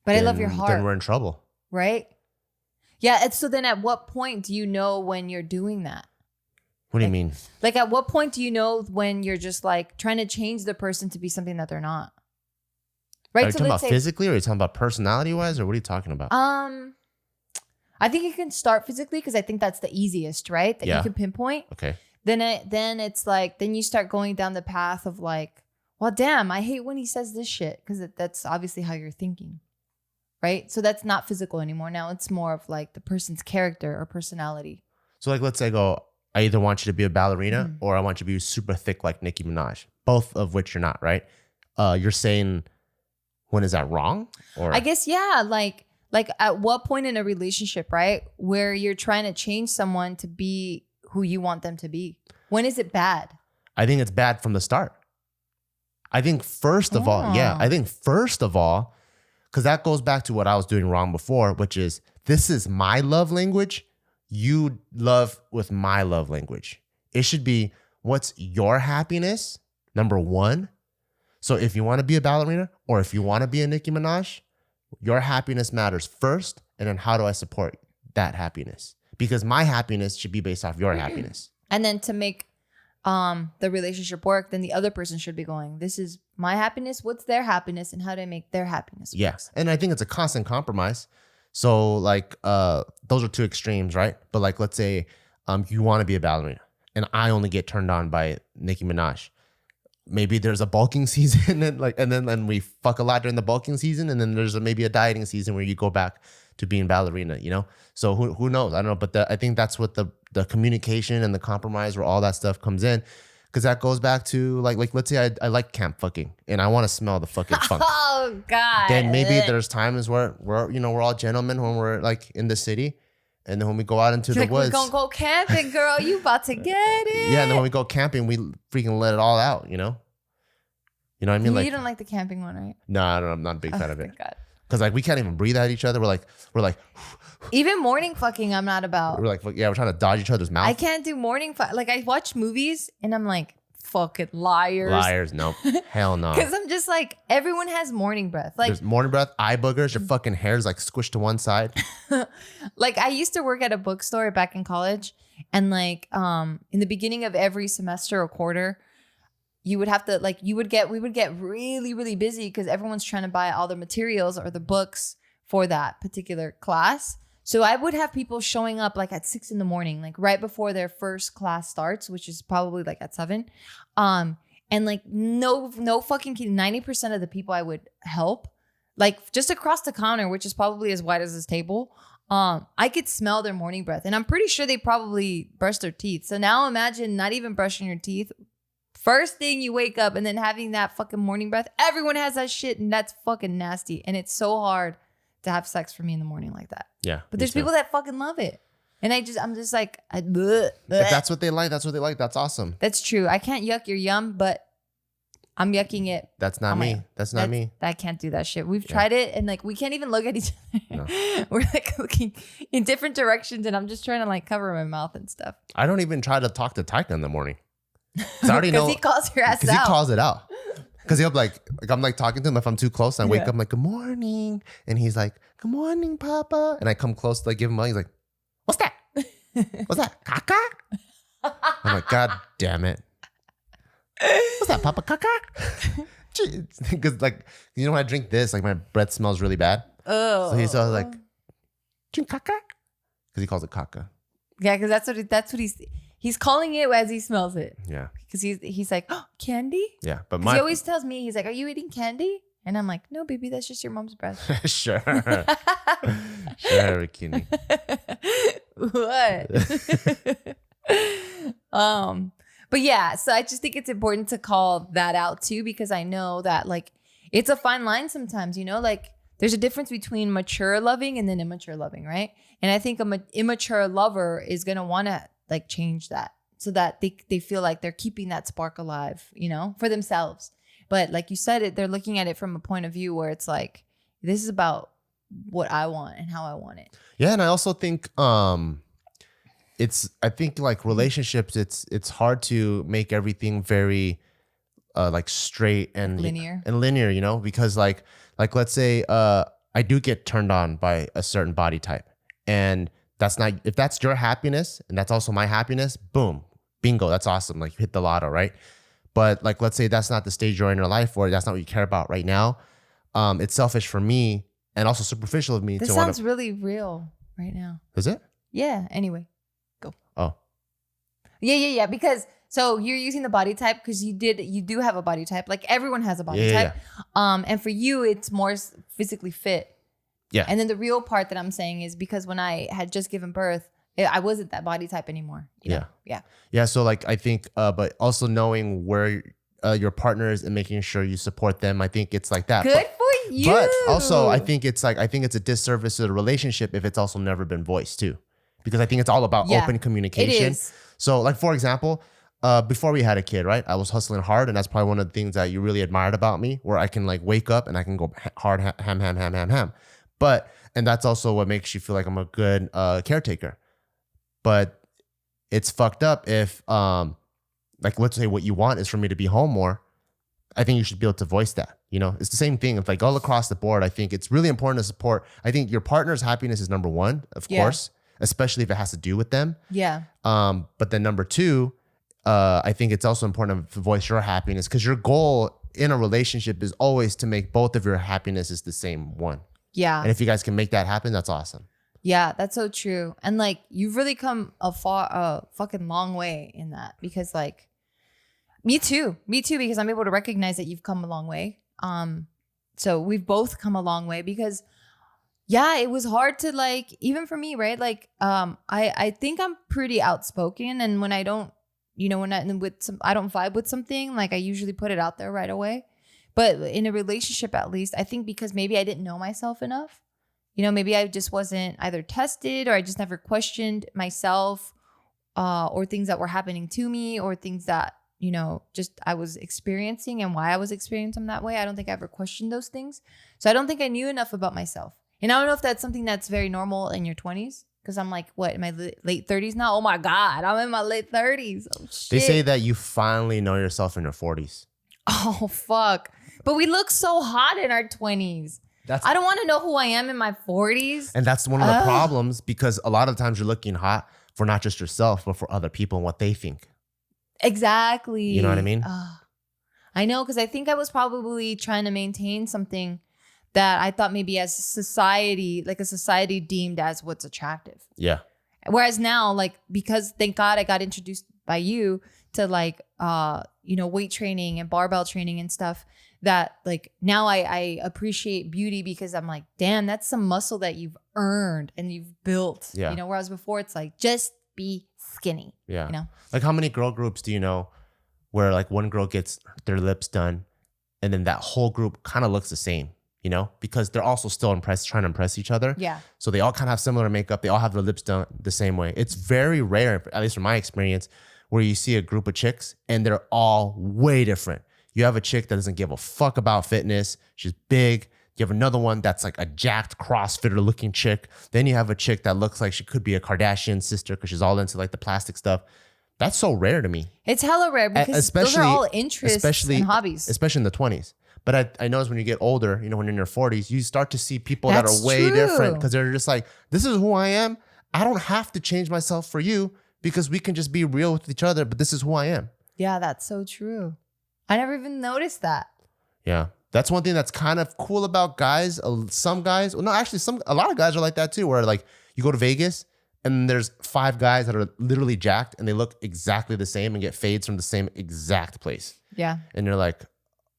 But I love your heart. Then we're in trouble. Right? Yeah. So then at what point do you know when you're doing that? What do you mean? Like at what point do you know when you're just like trying to change the person to be something that they're not? Right. Are you talking about physically or are you talking about personality wise or what are you talking about? I think you can start physically because I think that's the easiest, right? That you can pinpoint. Okay. Then it's like, then you start going down the path of like, well, damn, I hate when he says this shit because that's obviously how you're thinking, right? So that's not physical anymore. Now it's more of like the person's character or personality. So like, let's say I either want you to be a ballerina or I want you to be super thick like Nicki Minaj, both of which you're not, right? You're saying, when is that wrong? Or I guess, yeah, like at what point in a relationship, right, where you're trying to change someone to be who you want them to be? When is it bad? I think it's bad from the start. I think first of all, because that goes back to what I was doing wrong before, which is this is my love language. You love with my love language. It should be what's your happiness, number one. So if you want to be a ballerina or if you want to be a Nicki Minaj, your happiness matters first, and then how do I support that happiness? Because my happiness should be based off your happiness. And then to make the relationship work, then the other person should be going, this is my happiness, what's their happiness, and how do I make their happiness work? Yes. And I think it's a constant compromise. So like those are two extremes, right? But like let's say you want to be a ballerina and I only get turned on by Nicki Minaj. Maybe there's a bulking season and then we fuck a lot during the bulking season, and then there's maybe a dieting season where you go back to being ballerina, you know? So who knows? I don't know, but I think that's what the communication and the compromise where all that stuff comes in, because that goes back to like let's say I like camp fucking and I want to smell the fucking funk. Oh God. Then maybe there's times where we're all gentlemen when we're like in the city. And then when we go out into the woods, we're gonna go camping, girl. You about to get it? Yeah, and then when we go camping, we freaking let it all out. You know what I mean? You don't like the camping one, right? No, I'm not a big fan of it. Because like we can't even breathe at each other. We're like Even morning fucking, I'm not about. we're trying to dodge each other's mouth. I can't do morning fuck. Like I watch movies and I'm like, fucking liars. Liars, nope. Hell no. Because I'm just like, everyone has morning breath. Like there's morning breath, eye boogers, your fucking hair's like squished to one side. like I used to work at a bookstore back in college, and like in the beginning of every semester or quarter, you would have to like we would get really, really busy because everyone's trying to buy all the materials or the books for that particular class. So I would have people showing up like at 6 a.m, like right before their first class starts, which is probably like at 7. And like no fucking kidding, 90% of the people I would help, like just across the counter, which is probably as wide as this table, I could smell their morning breath. And I'm pretty sure they probably brush their teeth. So now imagine not even brushing your teeth. First thing you wake up and then having that fucking morning breath. Everyone has that shit and that's fucking nasty. And it's so hard to have sex for me in the morning like that. Yeah. But there's people that fucking love it. And I'm just like, if that's what they like, that's what they like. That's awesome. That's true. I can't yuck your yum, but I'm yucking it. That's not me. That's not me. I can't do that shit. We've tried it and like we can't even look at each other. No. We're like looking in different directions and I'm just trying to like cover my mouth and stuff. I don't even try to talk to Taika in the morning. I already know. Because he calls your ass out. Because he calls it out. Because he'll be like I'm like talking to him if I'm too close. And I wake up, I'm like, good morning. And he's like, good morning, Papa. And I come close to like give him money. He's like, what's that? What's that? Caca? I'm like, God damn it. What's that, Papa Caca? Because like, you know, when I drink this, like my breath smells really bad. Oh. So he's always like, drink caca? Because he calls it caca. Yeah, because that's what he's calling it as he smells it. Yeah. Because he's like, oh, candy? Yeah. But he always tells me, he's like, are you eating candy? And I'm like, no, baby, that's just your mom's breath. Sure. Sure, Bikini. What? But yeah, so I just think it's important to call that out too, because I know that like it's a fine line sometimes, you know, like there's a difference between mature loving and then immature loving, right? And I think an immature lover is going to want to like change that so that they feel like they're keeping that spark alive, you know, for themselves. But like you said, they're looking at it from a point of view where it's like, this is about what I want and how I want it. Yeah. And I also think I think like relationships, it's hard to make everything very like straight and linear, you know, because like let's say I do get turned on by a certain body type, and that's not, if that's your happiness and that's also my happiness, boom, bingo, that's awesome. Like you hit the lotto, right? But like, let's say that's not the stage you're in your life, or that's not what you care about right now. It's selfish for me and also superficial of me. This sounds really real right now. Is it? Yeah. Anyway, go. Oh. Yeah. Because so you're using the body type because you do have a body type. Like everyone has a body type. Yeah. And for you, it's more physically fit. Yeah. And then the real part that I'm saying is because when I had just given birth, I wasn't that body type anymore. You know? Yeah. So like, I think, but also knowing where your partner is and making sure you support them. I think it's like that. Good for you. But also I think it's a disservice to the relationship if it's also never been voiced too, because I think it's all about open communication. It is. So like, for example, before we had a kid, right? I was hustling hard, and that's probably one of the things that you really admired about me, where I can like wake up and I can go hard, ham. But, and that's also what makes you feel like I'm a good caretaker. But it's fucked up if, like, let's say what you want is for me to be home more. I think you should be able to voice that. You know, it's the same thing. If like all across the board, I think it's really important to support. I think your partner's happiness is number one, of course, especially if it has to do with them. Yeah. But then number two, I think it's also important to voice your happiness, because your goal in a relationship is always to make both of your happinesses the same one. Yeah. And if you guys can make that happen, that's awesome. Yeah, that's so true. And like, you've really come a fucking long way in that, because like, me too, because I'm able to recognize that you've come a long way. So we've both come a long way, because yeah, it was hard to like, even for me, right? Like, I think I'm pretty outspoken, and when I don't, you know, I don't vibe with something, like I usually put it out there right away. But in a relationship, at least, I think because maybe I didn't know myself enough. You know, maybe I just wasn't either tested, or I just never questioned myself, or things that were happening to me, or things that, just I was experiencing and why I was experiencing them that way. I don't think I ever questioned those things. So I don't think I knew enough about myself. And I don't know if that's something that's very normal in your 20s. Because I'm like, what, in my late 30s now? Oh my God, I'm in my late 30s. Oh, shit. They say that you finally know yourself in your 40s. Oh, fuck. But we look so hot in our 20s. I don't want to know who I am in my 40s. And that's one of the problems, because a lot of times you're looking hot for not just yourself, but for other people and what they think. Exactly. You know what I mean? I know, because I think I was probably trying to maintain something that I thought maybe as society, like a society deemed as what's attractive. Yeah. Whereas now, like, because thank God I got introduced by you to like, weight training and barbell training and stuff, that like now I appreciate beauty, because I'm like, damn, that's some muscle that you've earned and you've built. Yeah. Whereas before it's like, just be skinny. Yeah. Like, how many girl groups do you know where like one girl gets their lips done and then that whole group kind of looks the same? Because they're also still trying to impress each other. Yeah. So they all kind of have similar makeup. They all have their lips done the same way. It's very rare, at least from my experience, where you see a group of chicks and they're all way different. You have a chick that doesn't give a fuck about fitness. She's big. You have another one that's like a jacked CrossFitter looking chick. Then you have a chick that looks like she could be a Kardashian sister because she's all into like the plastic stuff. That's so rare to me. It's hella rare, because those are all interests and hobbies. Especially in the 20s. But I notice when you get older, when you're in your 40s, you start to see people that That's are way true. different, because they're just like, this is who I am. I don't have to change myself for you, because we can just be real with each other, but this is who I am. Yeah, that's so true. I never even noticed that. Yeah. That's one thing that's kind of cool about guys. Some guys, well, no, actually, a lot of guys are like that too, where like you go to Vegas and there's 5 guys that are literally jacked and they look exactly the same and get fades from the same exact place. Yeah. And you're like,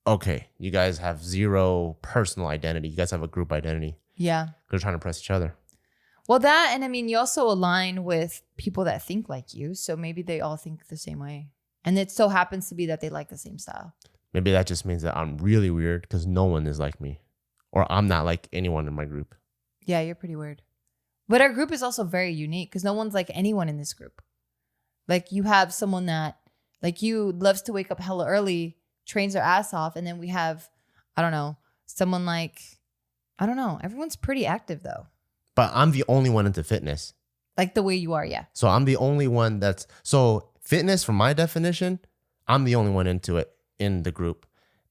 okay, you guys have zero personal identity. You guys have a group identity. Yeah. They're trying to impress each other. Well, that, and I mean, you also align with people that think like you. So maybe they all think the same way. And it so happens to be that they like the same style. Maybe that just means that I'm really weird because no one is like me. Or I'm not like anyone in my group. Yeah, you're pretty weird. But our group is also very unique, because no one's like anyone in this group. Like, you have someone that, like you, loves to wake up hella early, trains their ass off. And then we have, I don't know, someone like, I don't know. Everyone's pretty active though. But I'm the only one into fitness. Like the way you are, yeah. So I'm the only one so fitness, from my definition, I'm the only one into it in the group.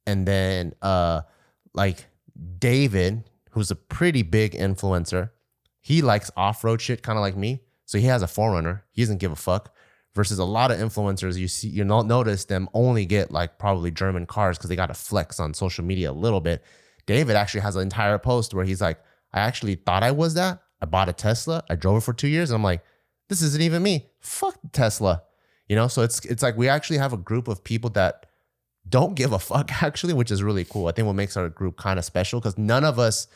And then like David, who's a pretty big influencer, he likes off-road shit kind of like me. So he has a 4Runner. He doesn't give a fuck. Versus a lot of influencers, you notice them only get like probably German cars because they got to flex on social media a little bit. David actually has an entire post where he's like, I actually thought I was that. I bought a Tesla. I drove it for 2 years. And I'm like, this isn't even me. Fuck Tesla. So it's like we actually have a group of people that don't give a fuck, actually, which is really cool. I think what makes our group kind of special, because none of us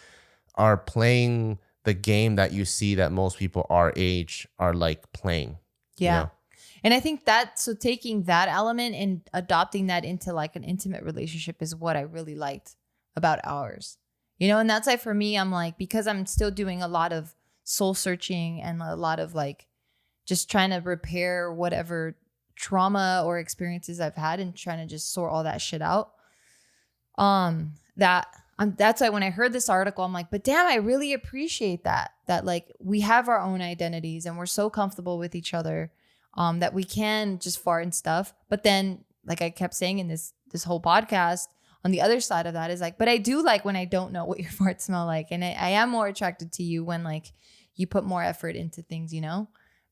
are playing the game that you see that most people our age are like playing. Yeah. And I think so taking that element and adopting that into like an intimate relationship is what I really liked about ours. And that's why for me, I'm like, because I'm still doing a lot of soul searching and a lot of like just trying to repair whatever trauma or experiences I've had and trying to just sort all that shit out. That's why when I heard this article, I'm like, but damn, I really appreciate that like we have our own identities and we're so comfortable with each other, that we can just fart and stuff. But then, like I kept saying in this whole podcast, on the other side of that is like, but I do like when I don't know what your farts smell like. And I am more attracted to you when like you put more effort into things,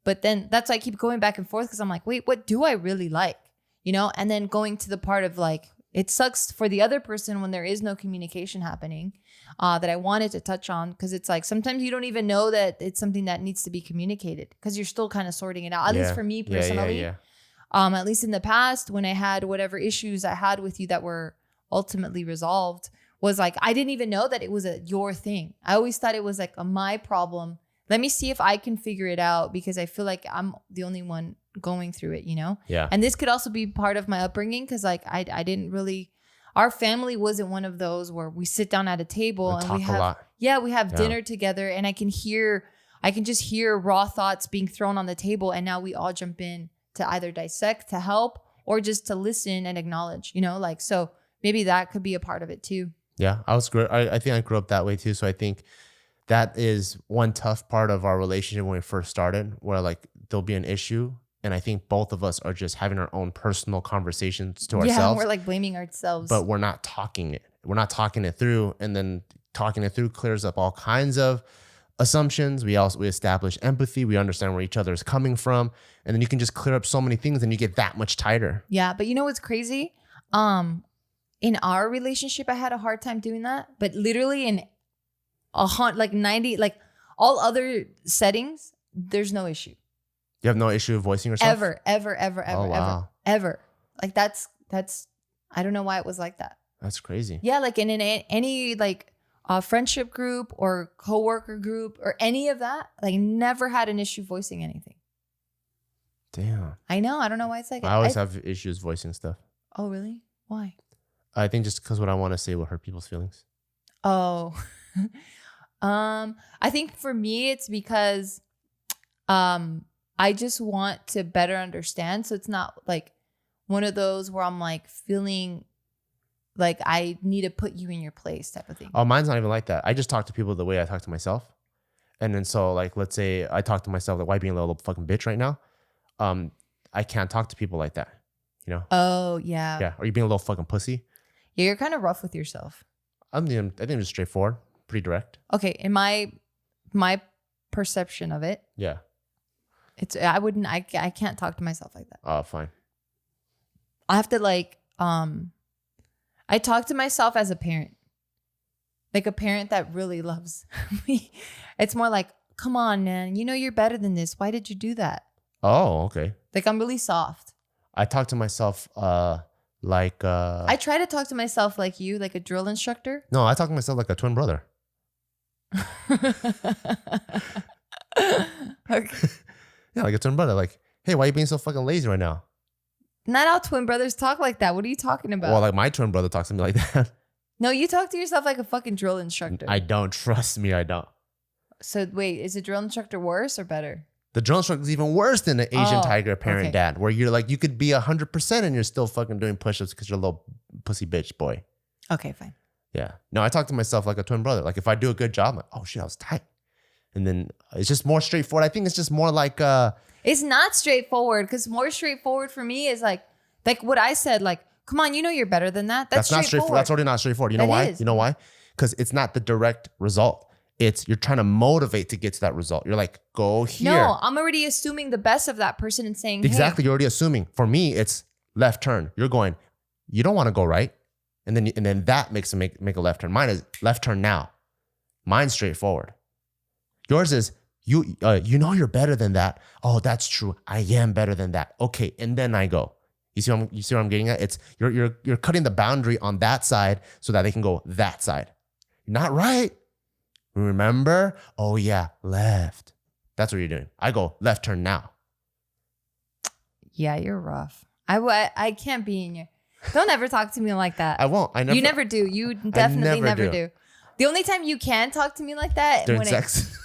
But then that's why I keep going back and forth, because I'm like, wait, what do I really like? And then going to the part of like, it sucks for the other person when there is no communication happening, that I wanted to touch on, because it's like sometimes you don't even know that it's something that needs to be communicated because you're still kind of sorting it out. At least for me personally, at least in the past when I had whatever issues I had with you that were ultimately resolved, was like I didn't even know that it was your thing. I always thought it was like my problem. Let me see if I can figure it out, because I feel like I'm the only one going through it, Yeah. And this could also be part of my upbringing, because like I didn't really, our family wasn't one of those where we sit down at a table and we have dinner together, and I can just hear raw thoughts being thrown on the table, and now we all jump in to either dissect, to help, or just to listen and acknowledge, you know, like, so maybe that could be a part of it too. Yeah, I think I grew up that way too. So I think that is one tough part of our relationship when we first started, where like there'll be an issue. And I think both of us are just having our own personal conversations to ourselves. Yeah, we're like blaming ourselves. But we're not talking it. We're not talking it through. And then talking it through clears up all kinds of assumptions. We establish empathy. We understand where each other is coming from. And then you can just clear up so many things and you get that much tighter. Yeah, but you know what's crazy? In our relationship, I had a hard time doing that. But literally in 90, like all other settings, there's no issue. You have no issue voicing yourself? Ever. Like that's I don't know why it was like that. That's crazy. Yeah, like in any like friendship group or coworker group or any of that, like never had an issue voicing anything. Damn. I know. I don't know why it's like I always have issues voicing stuff. Oh, really? Why? I think just because what I want to say will hurt people's feelings. Oh. I think for me it's because I just want to better understand. So it's not like one of those where I'm like feeling like I need to put you in your place type of thing. Oh, mine's not even like that. I just talk to people the way I talk to myself. And then so like, let's say I talk to myself like, why being a little fucking bitch right now? I can't talk to people like that, you know? Oh, yeah. Yeah. Are you being a little fucking pussy? Yeah, you're kind of rough with yourself. I think I'm just straightforward, pretty direct. Okay. In my perception of it. Yeah. I can't talk to myself like that. Oh, fine. I have to like, I talk to myself as a parent. Like a parent that really loves me. It's more like, come on, man. You know you're better than this. Why did you do that? Oh, okay. Like I'm really soft. I talk to myself like... I try to talk to myself like you, like a drill instructor. No, I talk to myself like a twin brother. Okay. Yeah, like a twin brother. Like, hey, why are you being so fucking lazy right now? Not all twin brothers talk like that. What are you talking about? Well, like my twin brother talks to me like that. No, you talk to yourself like a fucking drill instructor. I don't. Trust me, I don't. So wait, is a drill instructor worse or better? The drill instructor is even worse than the Asian tiger parent dad, where you're like, you could be 100% and you're still fucking doing push-ups because you're a little pussy bitch boy. Okay, fine. Yeah. No, I talk to myself like a twin brother. Like if I do a good job, I'm like, oh shit, I was tight. And then it's just more straightforward. I think it's just more like... It's not straightforward, because more straightforward for me is like what I said, like, come on, you know you're better than that. That's not straightforward. That's already not straightforward. You know why? You know why? Because it's not the direct result. It's you're trying to motivate to get to that result. You're like, go here. No, I'm already assuming the best of that person and saying, exactly. Hey. You're already assuming. For me, it's left turn. You're going, you don't want to go right. And then that makes them make a left turn. Mine is left turn now. Mine's straightforward. Yours is you know you're better than that. Oh, that's true. I am better than that. Okay, and then I go. You see what I'm getting at? It's you're cutting the boundary on that side so that they can go that side. Not right. Remember? Oh yeah, left. That's what you're doing. I go left turn now. Yeah, you're rough. I can't be in your. Don't ever talk to me like that. I won't. You never do. You definitely never do. The only time you can talk to me like that during sex.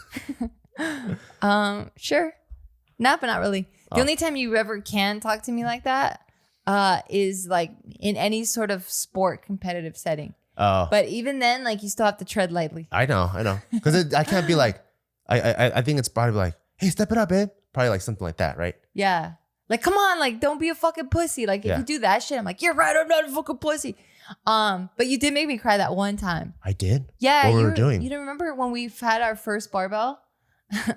Sure. No, but not really. The only time you ever can talk to me like that is like in any sort of sport competitive setting. Oh. But even then, like you still have to tread lightly. I know. Because I can't be like, I think it's probably like, hey, step it up, babe. Probably like something like that, right? Yeah. Like, come on, like, don't be a fucking pussy. Like, if you do that shit, I'm like, you're right, I'm not a fucking pussy. But you did make me cry that one time. I did? Yeah. What we were doing? You don't remember when we had our first barbell?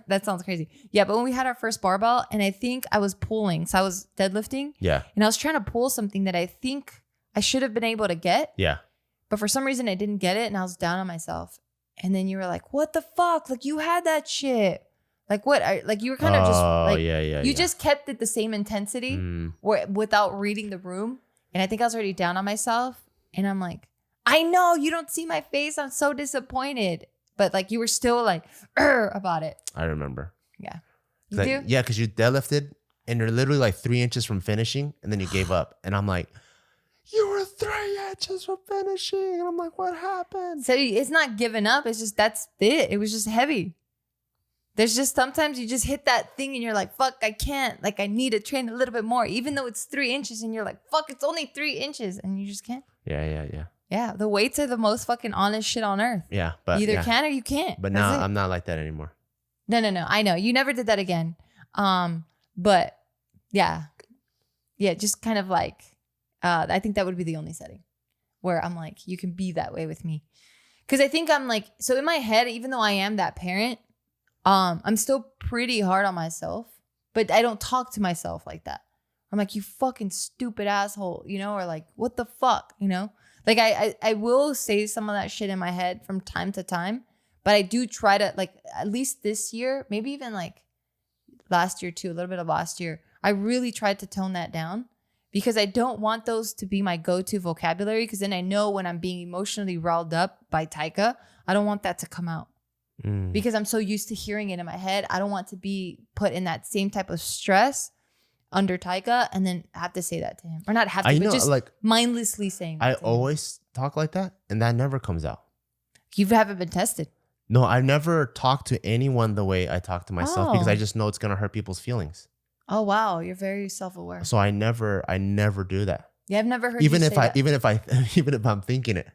That sounds crazy. Yeah, but when we had our first barbell, and I think I was pulling, so I was deadlifting. Yeah. And I was trying to pull something that I think I should have been able to get. Yeah. But for some reason, I didn't get it, and I was down on myself. And then you were like, what the fuck? Like, you had that shit. Like, what? Like, you were kind of just like, you just kept it the same intensity without reading the room. And I think I was already down on myself. And I'm like, I know you don't see my face. I'm so disappointed. But like, you were still like, about it. I remember. Yeah. You do? Yeah, because you deadlifted and you're literally like 3 inches from finishing. And then you gave up. And I'm like, you were 3 inches from finishing. And I'm like, what happened? So it's not giving up. It's just, that's it. It was just heavy. There's just sometimes you just hit that thing and you're like, fuck, I can't. Like, I need to train a little bit more, even though it's 3 inches and you're like, fuck, it's only 3 inches and you just can't. Yeah. Yeah, the weights are the most fucking honest shit on earth. Yeah, but you either can or you can't. But now I'm not like that anymore. No. I know. You never did that again. But yeah, just kind of like, I think that would be the only setting where I'm like, you can be that way with me. Because I think I'm like, so in my head, even though I am that parent, I'm still pretty hard on myself, but I don't talk to myself like that. I'm like, you fucking stupid asshole, you know, or like, what the fuck, you know? Like I will say some of that shit in my head from time to time, but I do try to, like, at least this year, maybe even like last year too, a little bit of last year, I really tried to tone that down because I don't want those to be my go-to vocabulary, because then I know when I'm being emotionally riled up by Taika, I don't want that to come out. Because I'm so used to hearing it in my head. I don't want to be put in that same type of stress under Taika and then have to say that to him. Or not have to, but just like mindlessly saying that. I always talk like that and that never comes out. You haven't been tested. No, I've never talked to anyone the way I talk to myself because I just know it's going to hurt people's feelings. Oh, wow. You're very self-aware. So I never do that. Yeah, I've never heard even you if say I that. even if I'm thinking it.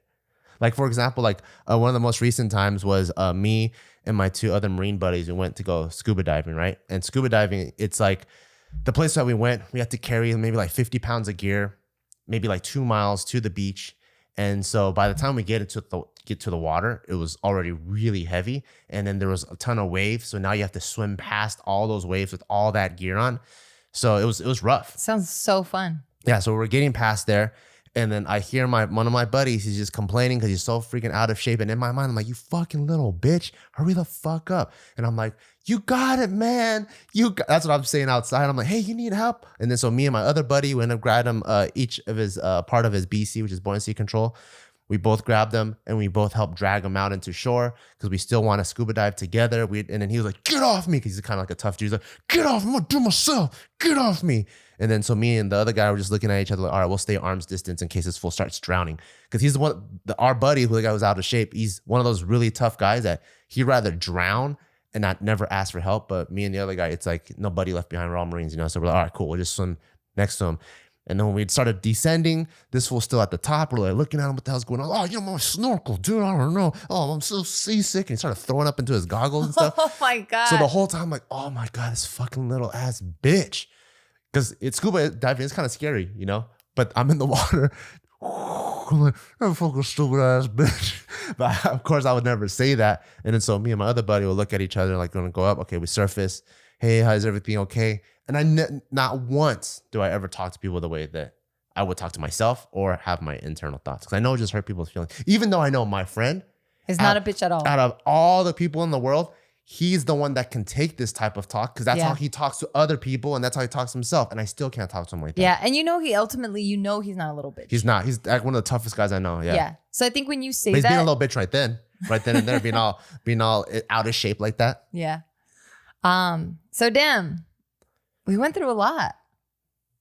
Like, for example, like one of the most recent times was me and my 2 other Marine buddies. We went to go scuba diving, right? And scuba diving, it's like the place that we went, we had to carry maybe like 50 pounds of gear, maybe like 2 miles to the beach. And so by the time we get to the water, it was already really heavy. And then there was a ton of waves. So now you have to swim past all those waves with all that gear on. So it was rough. Sounds so fun. Yeah, so we're getting past there. And then I hear one of my buddies, he's just complaining because he's so freaking out of shape. And in my mind, I'm like, you fucking little bitch, hurry the fuck up. And I'm like, you got it, man. That's what I'm saying outside. I'm like, hey, you need help? And then so me and my other buddy, we ended up grabbing him each of his part of his BC, which is buoyancy control. We both grabbed him and we both helped drag him out into shore because we still want to scuba dive together. And then he was like, get off me. Because he's kind of like a tough dude. He's like, get off me. I'm going to do myself. Get off me. And then so me and the other guy were just looking at each other like, all right, we'll stay arm's distance in case this fool starts drowning. Because he's our buddy, who the guy was out of shape, he's one of those really tough guys that he'd rather drown and not never ask for help. But me and the other guy, it's like nobody left behind. We're all Marines, you know? So we're like, all right, cool. We'll just swim next to him. And then when we started descending, this fool's still at the top. We're like looking at him, what the hell's going on? Oh, you know, my snorkel, dude, I don't know. Oh, I'm so seasick. And he started throwing up into his goggles and stuff. Oh my God. So the whole time I'm like, oh my God, this fucking little ass bitch. Because it's scuba diving, it's kind of scary, you know? But I'm in the water. I'm like, that fucking stupid ass bitch. But of course, I would never say that. And then so me and my other buddy will look at each other like, going to go up. Okay, we surface. Hey, how's everything okay? And not once do I ever talk to people the way that I would talk to myself or have my internal thoughts. Because I know it just hurt people's feelings. Even though I know my friend is not a bitch at all. Out of all the people in the world, he's the one that can take this type of talk because that's how he talks to other people and that's how he talks to himself. And I still can't talk to him like that. Yeah. And he's not a little bitch. He's not. He's like one of the toughest guys I know. Yeah. Yeah. So I think when you say but he's that. being a little bitch right then and there, being all out of shape like that. Yeah. So damn, we went through a lot.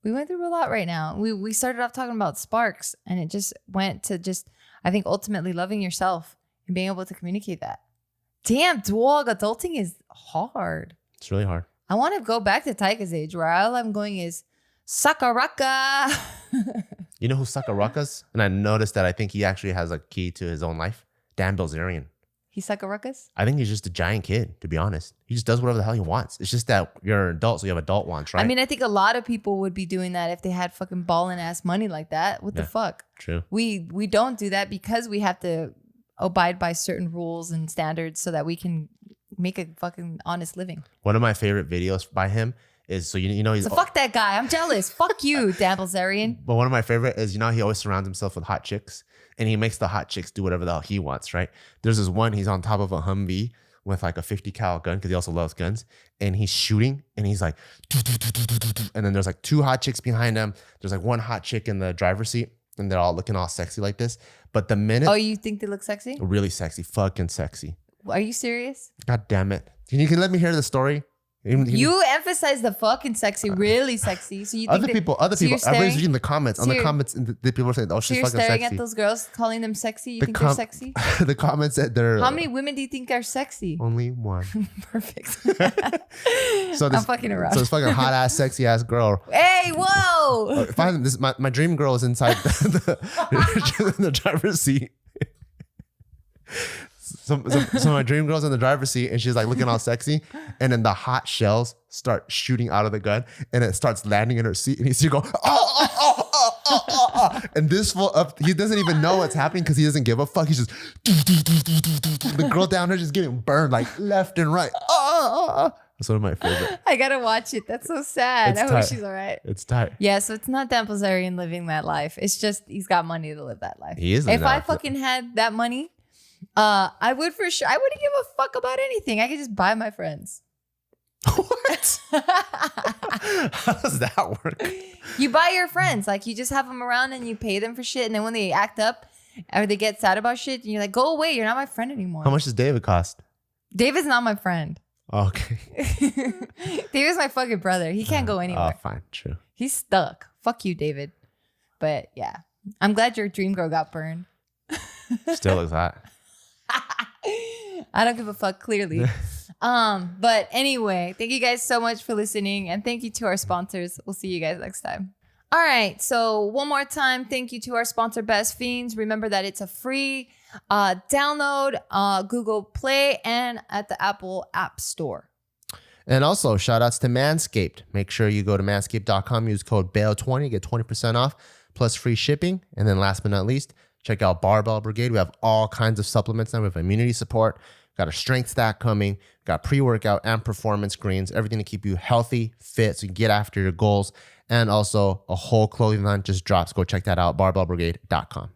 Right now. We started off talking about sparks and it just went to I think ultimately loving yourself and being able to communicate that. Damn, dog, adulting is hard. It's really hard. I want to go back to Taika's age where all I'm going is Sakuraka. You know who Sakurakas? And I noticed that I think he actually has a key to his own life. Dan Bilzerian. He's Sakurakas? I think he's just a giant kid, to be honest. He just does whatever the hell he wants. It's just that you're an adult, so you have adult wants, right? I mean, I think a lot of people would be doing that if they had fucking ballin' ass money like that. What the fuck? True. We don't do that because we have to abide by certain rules and standards so that we can make a fucking honest living. One of my favorite videos by him is, so you know he's... So fuck that guy. I'm jealous. Fuck you, Dan Bilzerian. But one of my favorite is, you know, he always surrounds himself with hot chicks and he makes the hot chicks do whatever the hell he wants, right? There's this one, he's on top of a Humvee with like a 50 cal gun because he also loves guns, and he's shooting and he's like, and then there's like 2 hot chicks behind him. There's like 1 hot chick in the driver's seat and they're all looking all sexy like this. But the minute... Oh, you think they look sexy? Really sexy. Fucking sexy. Are you serious? God damn it. Can you let me hear the story? You emphasize the fucking sexy, really sexy. So you think other people. I was reading the comments. On the comments, and the people were saying, "Oh, she's you're fucking staring sexy." at those girls, calling them sexy. You think they're sexy? The comments said they're. How many women do you think are sexy? Only one. Perfect. So I'm fucking around. So this fucking hot ass, sexy ass girl. Hey, whoa! Finally, this my dream girl is inside the driver's seat. So my dream girl's in the driver's seat and she's like looking all sexy, and then the hot shells start shooting out of the gun and it starts landing in her seat, and you see her go and this fool up, he doesn't even know what's happening because he doesn't give a fuck. He's just the girl down there just getting burned like left and right. That's one of my favorite. I gotta watch it. That's so sad. It's I tight. hope she's all right. It's tight. Yeah, so it's not Dan Bilzerian living that life. It's just he's got money to live that life. He is. If I fucking had that money, I would for sure. I wouldn't give a fuck about anything. I could just buy my friends. What? How does that work? You buy your friends. Like you just have them around and you pay them for shit. And then when they act up or they get sad about shit, and you're like, go away. You're not my friend anymore. How much does David cost? David's not my friend. Okay. David's my fucking brother. He can't go anywhere. Oh, fine. True. He's stuck. Fuck you, David. But yeah, I'm glad your dream girl got burned. Still looks hot. I don't give a fuck, clearly. But anyway, thank you guys so much for listening, and thank you to our sponsors. We'll see you guys next time. All right, so one more time, thank you to our sponsor, Best Fiends. Remember that it's a free download, Google Play, and at the Apple App Store. And also, shout outs to Manscaped. Make sure you go to manscaped.com, use code BAIL20, get 20% off, plus free shipping. And then last but not least, check out Barbell Brigade. We have all kinds of supplements now. We have immunity support, got a strength stack coming, got pre-workout and performance greens, everything to keep you healthy, fit, so you can get after your goals. And also a whole clothing line just drops. Go check that out, barbellbrigade.com.